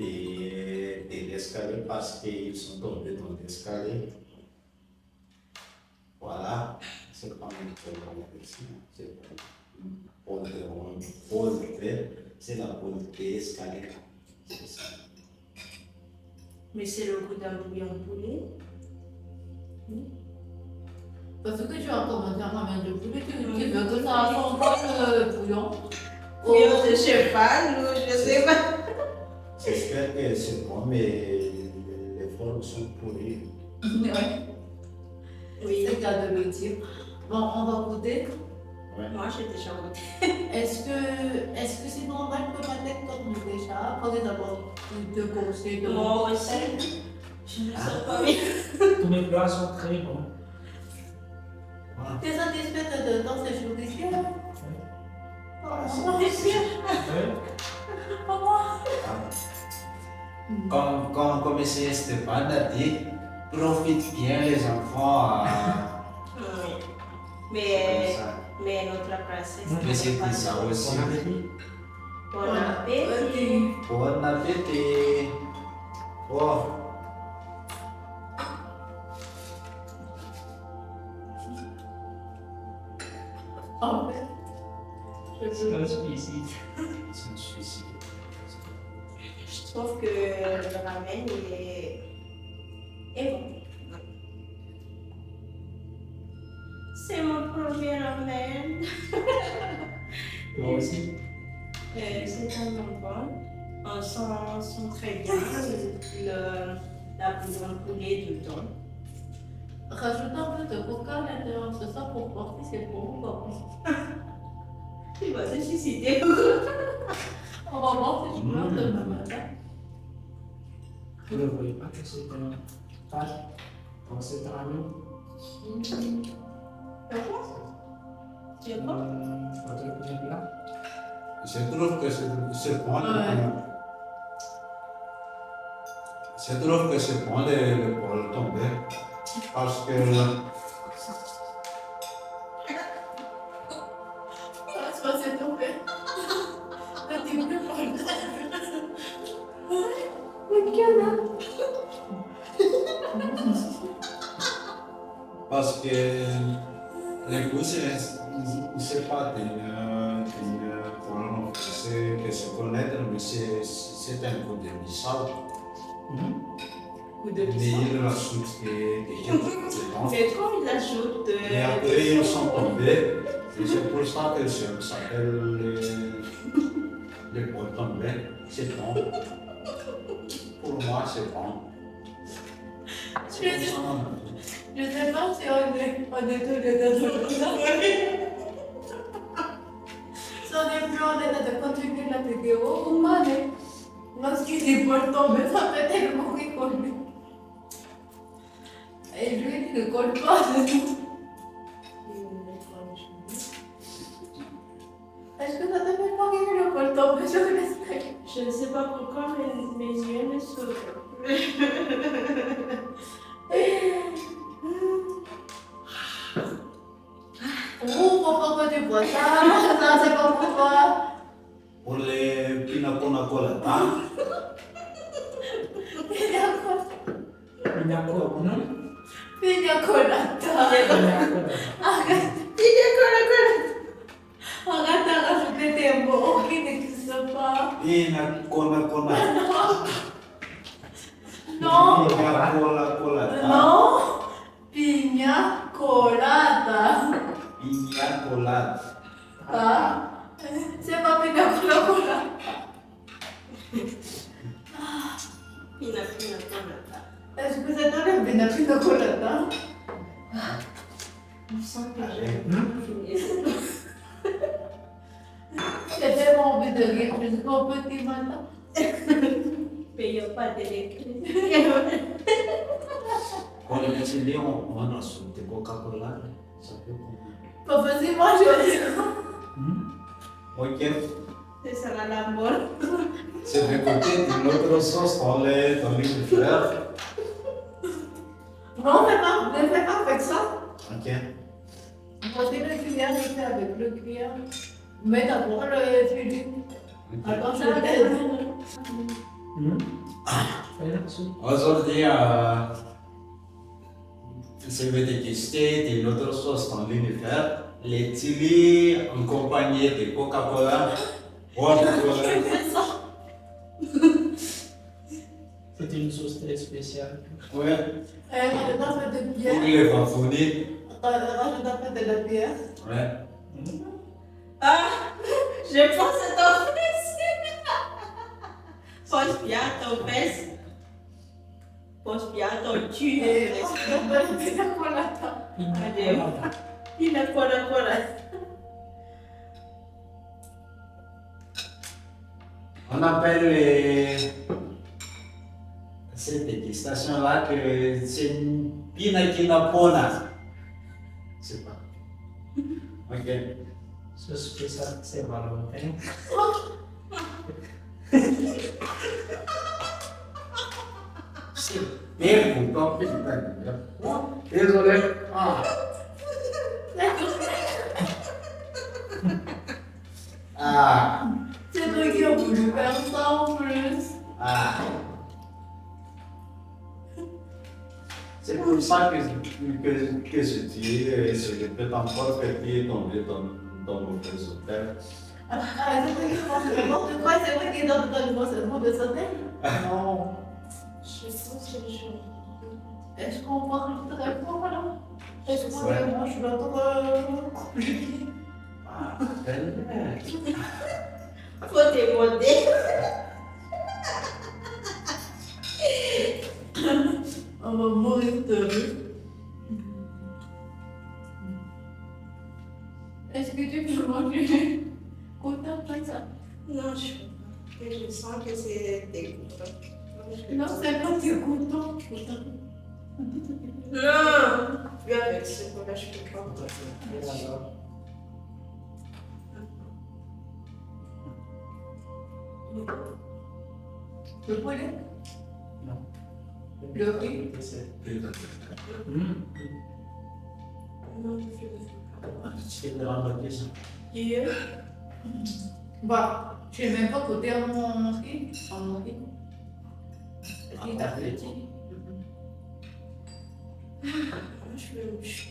de l'escalier parce qu'ils sont tombés dans l'escalier. Voilà, c'est pas une ici, c'est pôle vert, c'est la pôle d'escalier. C'est ça. Mais c'est le goût d'un bouillon de poulet. Parce que tu as commencé à ramener du poulet, tu veux que ça sente pas le bouillon. Bouillon de cheval ou je sais pas. J'espère que c'est bon, mais les formes sont pourries. Ouais, Oui, c'est le cas de le dire. Bon, on va goûter. moi j'ai déjà goûté. Est-ce que c'est normal que ma tête tourne déjà? Prenez d'abord deux conseils de Moi aussi, je ne sais pas bien. Tous mes plats sont très bons. T'es satisfaite de dans ces jours ici? Comme M. Stéphane a dit, profite bien les enfants. Oui. Comme ça. Mais notre princesse. Mais c'était ça aussi. Bon appétit. Bon appétit. Bon appétit. Oh. En fait, C'est un suicide. C'est un suicide. Je trouve que le ramen est bon. C'est mon premier ramen. Moi aussi. C'est tellement bon. On sent très bien la bouillon de poulet dedans. rajoute un peu de coca à l'intérieur de ça pour voir si c'est bon ou pas bon. Tu vas te suicider. On va voir si je meurs demain matin. Vous ne voyez pas que c'est un pâte dans cette ramen? Tu es bon? Votre premier plat? Je trouve que c'est bon. Je trouve que c'est bon le bol tombé. Parce que Ça va se tomber. Le type de bol. Parce que le goût, c'est pas comment c'est se connaître, mais c'est un goût de bissau. Ou de Mais il rajoute des quelques dedans. Mais quand il ajoute. Et après, ils sont tombés. Et c'est pour ça que ça s'appelle les poils tombés. C'est bon. Pour moi, c'est bon. C'est comme ça. Je sais pas si on est tous les deux dans si on est plus honnête de continuer la vidéo ou pas, mais lorsqu'il est pas tombé, ça fait tellement rigoler. Et lui, il ne colle pas de tout. Est-ce que ça te fait pas rire le col tombé sur l'escalier? Je ne sais pas pourquoi mes yeux ne s'ouvrent. Oh, pourquoi tu bois ça? Ça, c'est pas pour toi. Pour les pina colada, Pina colada. Pina colada. Arrête de rajouter des mots qui n'existent pas. pina colada. Non. Pina colada. Non. Pina colada. Pina colada. Ah. C'est pas pina colada. Pina colada. Est-ce que c'est toi le pina colada? Je sens que Allez. j'ai fini. J'ai tellement envie de rire jusqu'au petit matin. Payons pas d'électricité. Quand les Brésiliens on rajoute de Coca-Cola, ça peut prendre. Pas facile, moi je dis. Ok, C'est ça la mort. c'est de côté de l'autre sauce dans les fleurs. Non, ne fais pas Voici le cuillère, je fais avec le cuillère. Mais d'abord le filet. Attends, je t'aide. Aujourd'hui, je vais déguster de notre sauce dans l'univers, les chili en compagnie de Coca-Cola. C'est une sauce très spéciale. Ouais, Je dois faire de pour bière. les bafounis. Je dois faire de la bière. Ouais. Ah, je pense à ton fils. Pose bien ton fils. Pose bien ton tu. Et je dois faire de la colata. Pina colada. On appelle cette dégustation-là que c'est une pina pona. Je sais pas. Ok. Sauce spéciale, c'est Valentin. C'est bien content, putain. Désolé. Ah. Ah. C'est toi qui as voulu faire ça en plus. Ah. C'est pour ça que je dis, et je répète encore que tu es tombé dans le hôtel. Ah, c'est toi qui penses n'importe quoi, c'est toi qui es dans le conseil de sauter. Non. Je pense que je. Est-ce qu'on parle très fort là? Est-ce qu'on Ouais. moi je dois trop compliqué? Ah, belle. Faut demander. On va mourir de rire. Est-ce que tu peux manger autant comme ça? Non, je peux pas. Mais je sens que c'est dégoûtant. Non, c'est pas dégoûtant. Non. Viens avec ce là, je peux pas. Alors, Le poulet? non. Le riz? Non, je veux pas. C'est de la question. Dieu. Bah, je n'ai même pas goûté à mon riz. À mon riz. Riz d'appétit. Je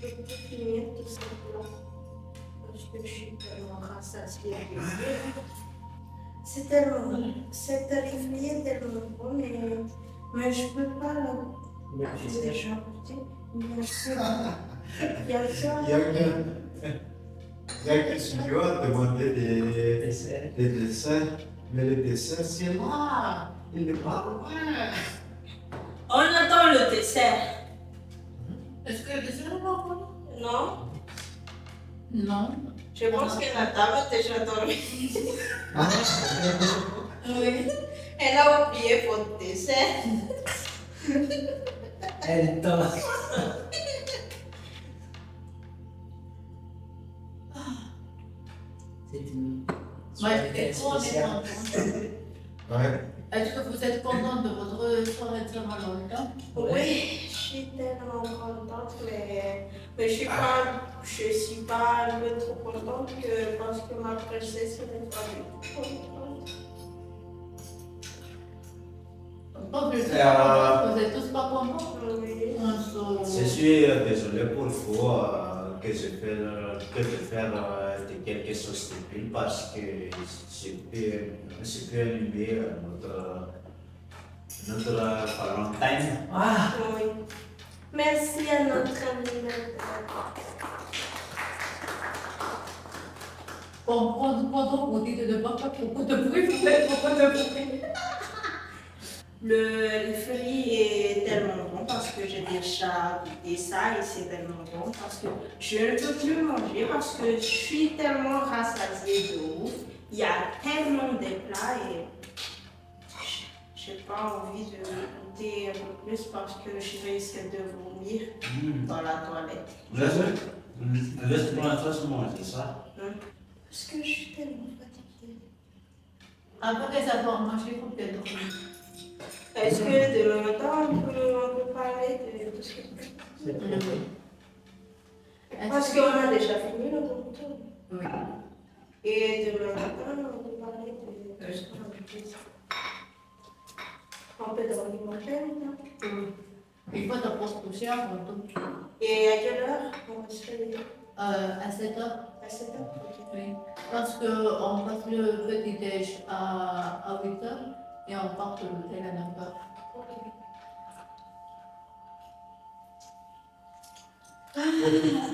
peux pas finir tout ça là. Parce que je suis tellement rassasiée. C'est tellement. Cet arrivé tellement bon, mais je peux pas là. Le J'ai pistache. déjà goûté. Bien sûr. Bien sûr. Il y a que studio a demandé Dessert. des desserts, mais le dessert, c'est là. Il n'est pas loin. On attend le dessert. Est-ce que le dessert est pas bon? Non? Non. Je pense que la table est déjà dormie. Oui. Elle a oublié votre dessert. Elle dort. C'est une Moi, soirée j'étais très trop spéciale. honnête. Ouais. Est-ce que vous êtes contente de votre soirée de Saint-Valentin? Oui, je suis tellement contente, mais je suis pas un peu trop contente parce que ma princesse n'est pas du tout contente. Donc, je suis pas contente, vous êtes tous pas contents? Oui. Je suis désolé pour vous que je fais de quelque chose de plus parce que je peux allumer notre Valentine. Ah, Oui. Merci à notre ami. Bon, pendant qu'on dit de ne pas faire beaucoup de bruit, vous faites beaucoup de bruit. Le riz est tellement bon parce que j'ai déjà goûté ça et c'est tellement bon parce que je ne peux plus manger parce que je suis tellement rassasiée de ouf. Il y a tellement de plats et j'ai pas envie de goûter un peu plus parce que je risque de vomir dans la toilette. Laisse pour l'instant se manger ça. Parce que je suis tellement fatiguée. Après avoir mangé, il faut peut-être dormir. Est-ce que demain matin on peut parler de tout ce que c'est trop bon. Parce qu'on a déjà fini le contour. Oui. Et demain matin, on peut parler de ce qu'on a dit. On peut dormir matin, non? Il faut te poser un photo. Et à quelle heure on va se réveiller? À 7 heures. À 7 heures? Ok. Oui. Parce qu'on passe le petit déj à 8 heures et on part de l'hôtel à 9 heures. Ok.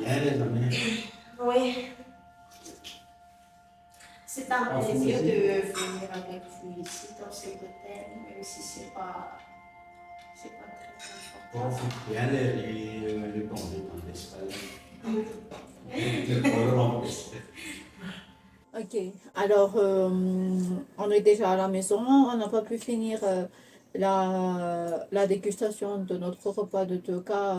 Bien les amis. Oui. C'est un Ah, plaisir vous de aussi. venir avec vous ici dans cet hôtel, même si c'est pas très important. Profite bien les convites en Espagne. Les colons en plus. Ok, alors on est déjà à la maison, on n'a pas pu finir la dégustation de notre repas de 2 cas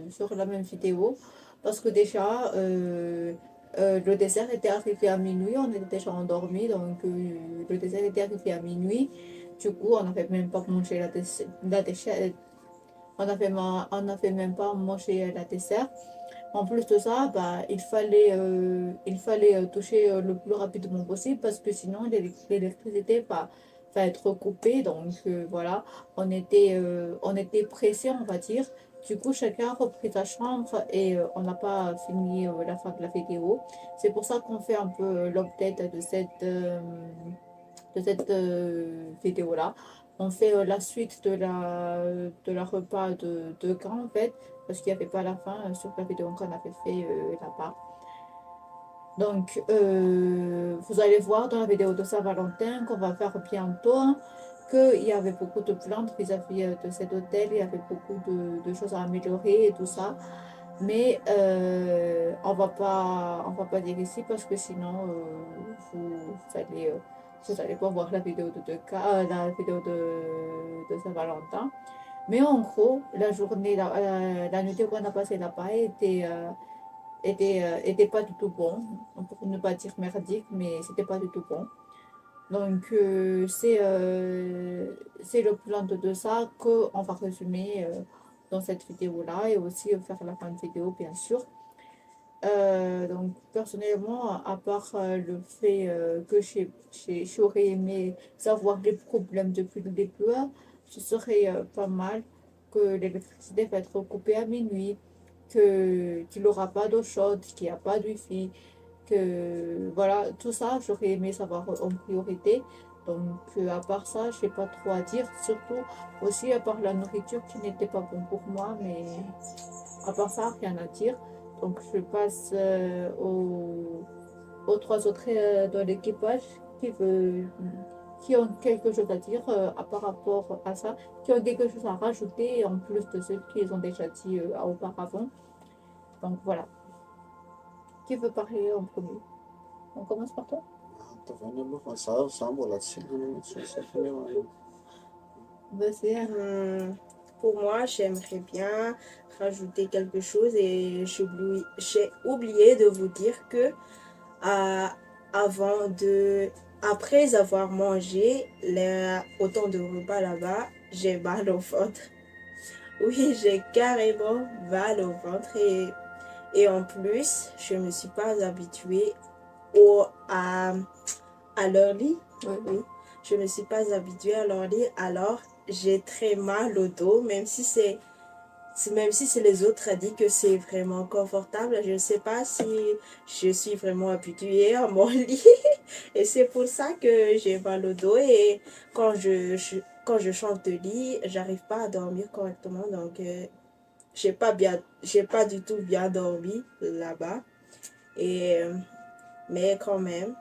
sur la même vidéo parce que déjà le dessert était arrivé à minuit, on était déjà endormis donc le dessert était arrivé à minuit, du coup on n'avait même pas mangé on n'avait même pas mangé la dessert. En plus de ça, bah, il fallait toucher le plus rapidement possible parce que sinon l'électricité va être coupée. Donc voilà, on était pressés, on va dire. Du coup, chacun a repris sa chambre et on n'a pas fini la fin de la vidéo. C'est pour ça qu'on fait un peu l'update de cette vidéo-là. On fait la suite de la repas de gras en fait, parce qu'il n'y avait pas la fin sur la vidéo qu'on avait fait là-bas. Donc, vous allez voir dans la vidéo de Saint-Valentin qu'on va faire bientôt hein, qu'il y avait beaucoup de plaintes vis-à-vis de cet hôtel, il y avait beaucoup de choses à améliorer et tout ça. Mais on va pas dire ici parce que sinon vous allez pas voir la vidéo la vidéo de Saint-Valentin. Mais en gros, la nuit qu'on a passée là-bas était pas du tout bon. Pour ne pas dire merdique, mais c'était pas du tout bon. Donc c'est le plan de ça qu'on va résumer dans cette vidéo-là et aussi faire la fin de vidéo bien sûr. Donc personnellement, à part le fait que j'aurais aimé savoir les problèmes depuis le début, ce serait pas mal que l'électricité va être coupée à minuit, qu'il n'aura pas d'eau chaude, qu'il n'y a pas de wifi, que voilà, tout ça, j'aurais aimé savoir en priorité. Donc à part ça, je n'ai pas trop à dire, surtout aussi à part la nourriture qui n'était pas bonne pour moi, mais à part ça, rien à dire. Donc je passe aux 3 autres de l'équipage qui, veut, qui ont quelque chose à dire par rapport à ça, qui ont quelque chose à rajouter en plus de ce qu'ils ont déjà dit auparavant. Donc voilà. Qui veut parler en premier? On commence par toi? Vas-y. Pour moi, j'aimerais bien rajouter quelque chose et j'ai oublié de vous dire que après avoir mangé autant de repas là-bas, j'ai mal au ventre. Oui, j'ai carrément mal au ventre et en plus, je ne me suis pas habituée à leur lit. Oui, je ne me suis pas habituée à leur lit, alors j'ai très mal au dos, même si les autres ont dit que c'est vraiment confortable, je ne sais pas si je suis vraiment habituée à mon lit. Et c'est pour ça que j'ai mal au dos. Et quand je change de lit, j'arrive pas à dormir correctement. Donc, j'ai pas du tout bien dormi là-bas. Mais quand même,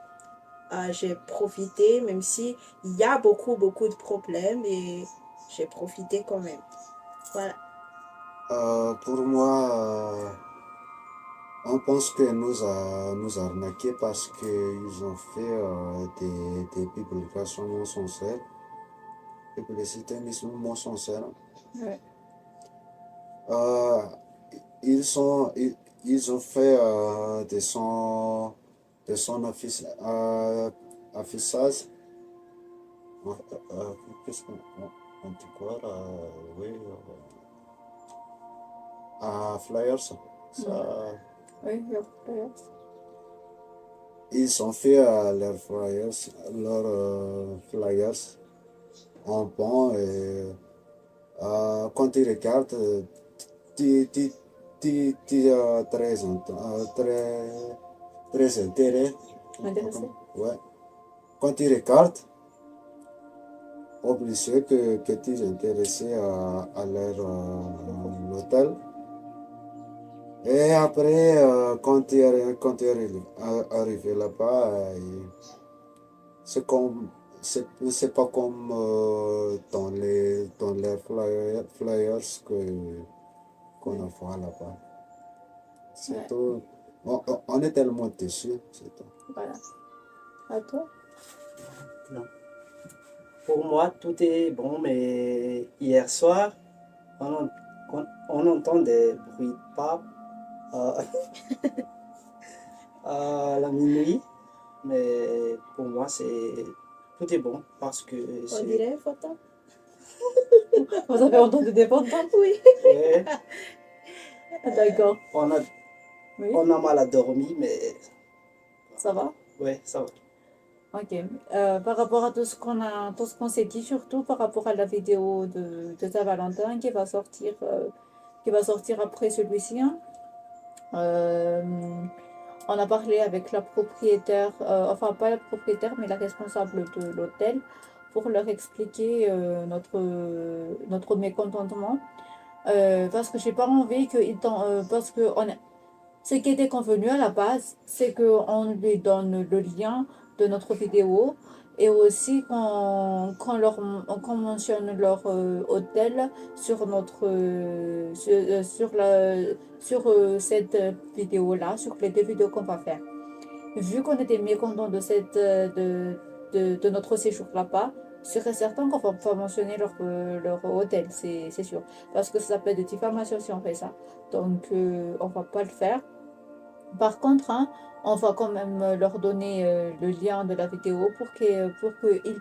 j'ai profité, même si il y a beaucoup, beaucoup de problèmes. Et j'ai profité quand même. Voilà. Pour moi, on pense que nous arnaqué parce qu'ils ont fait des publications mensongères, publicités mensongères. Ouais. Ils ont fait des sons affichages. Qu'est-ce qu'on dit quoi là? Oui, flyers. Ça, Oui, Ils ont fait leurs flyers en pont et quand tu regardes, tu as très intérêt. intéressé. Ouais. Quand tu regardes, obligé que tu es intéressé à leur hôtel. Et après, quand tu es arrivé là-bas, c'est comme, c'est pas comme dans les flyers qu'on a fait là-bas. C'est Ouais. tout. On est tellement déçus, c'est tout. Voilà. À toi? Non. Pour moi, tout est bon, mais hier soir, on entend des bruits de pas à la minuit. Mais pour moi, tout est bon parce que On dirait photo. Vous avez entendu des photos? Oui. Ouais, D'accord. Oui, on a mal à dormir, mais ça va? ouais, ça va. Ok. Par rapport à tout ce qu'on s'est dit, surtout par rapport à la vidéo de Saint-Valentin qui va sortir après celui-ci, hein. On a parlé avec la propriétaire, enfin pas la propriétaire, mais la responsable de l'hôtel pour leur expliquer notre mécontentement. Parce que j'ai pas envie parce que ce qui était convenu à la base, c'est qu'on lui donne le lien de notre vidéo et aussi qu'on mentionne leur hôtel sur cette vidéo-là, sur les 2 vidéos qu'on va faire. Vu qu'on était mécontents de notre séjour là-bas, sûr et certain qu'on va pas mentionner leur hôtel, c'est sûr. Parce que ça s'appelle de diffamation si on fait ça. Donc, on va pas le faire. Par contre, hein, on va quand même leur donner le lien de la vidéo pour qu'ils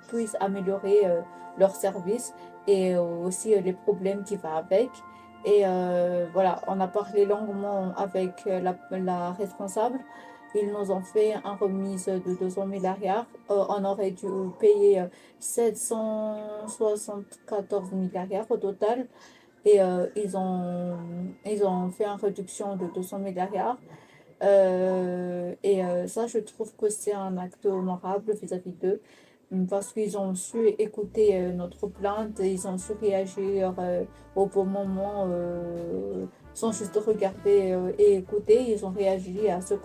puissent améliorer leur service et aussi les problèmes qui vont avec. Et voilà, on a parlé longuement avec la responsable. Ils nous ont fait une remise de 200 000 arrière. On aurait dû payer 774 000 arrière au total. Et ils ont fait une réduction de 200 000 arrière. Ça, je trouve que c'est un acte honorable vis-à-vis d'eux, parce qu'ils ont su écouter notre plainte, ils ont su réagir au bon moment, sans juste regarder et écouter, ils ont réagi à à ce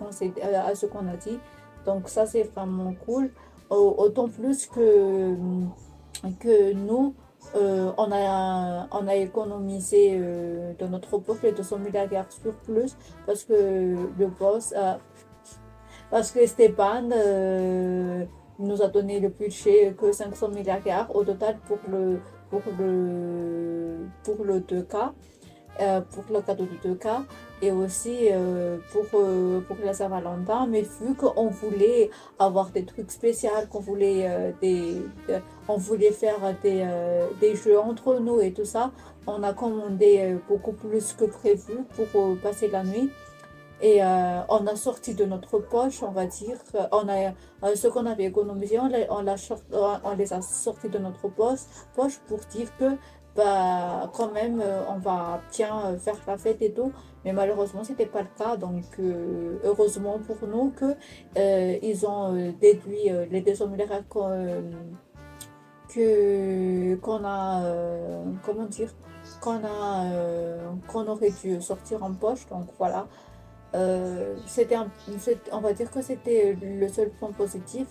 qu'on a dit. Donc ça, c'est vraiment cool. Autant plus que nous, on a économisé de notre poche les 200 000 sur plus parce que le boss, parce que Stéphane nous a donné le budget que 500 000 au total pour le 2K, pour le cadeau de 2K et aussi pour la Saint-Valentin. Mais vu qu'on voulait avoir des trucs spéciaux, qu'on voulait on voulait faire des jeux entre nous et tout ça, on a commandé beaucoup plus que prévu pour passer la nuit. Et on a sorti de notre poche, on va dire, ce qu'on avait économisé, on les a sortis de notre poche pour dire que bah, quand même on va bien faire la fête et tout. Mais malheureusement, c'était pas le cas. Donc heureusement pour nous que ils ont déduit les 200 000 qu'on a comment dire qu'on aurait dû sortir en poche. Donc voilà. On va dire que c'était le seul point positif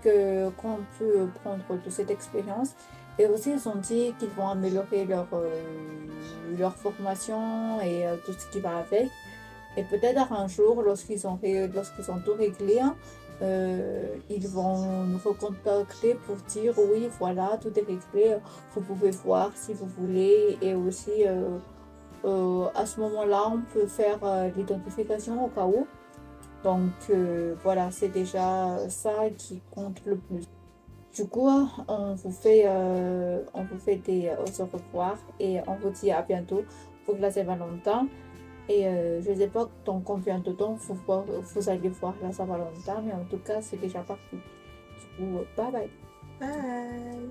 qu'on peut prendre de cette expérience. Et aussi, ils ont dit qu'ils vont améliorer leur formation et tout ce qui va avec. Et peut-être un jour, lorsqu'ils ont tout réglé, hein, ils vont nous recontacter pour dire oui, voilà, tout est réglé, vous pouvez voir si vous voulez. Et aussi, à ce moment-là, on peut faire l'identification au cas où. Donc voilà, c'est déjà ça qui compte le plus. Du coup, on vous fait des au revoir et on vous dit à bientôt pour la Saint-Valentin. Et je ne sais pas dans combien de temps vous allez voir la Saint-Valentin, mais en tout cas, c'est déjà parti. Du coup, bye bye. Bye.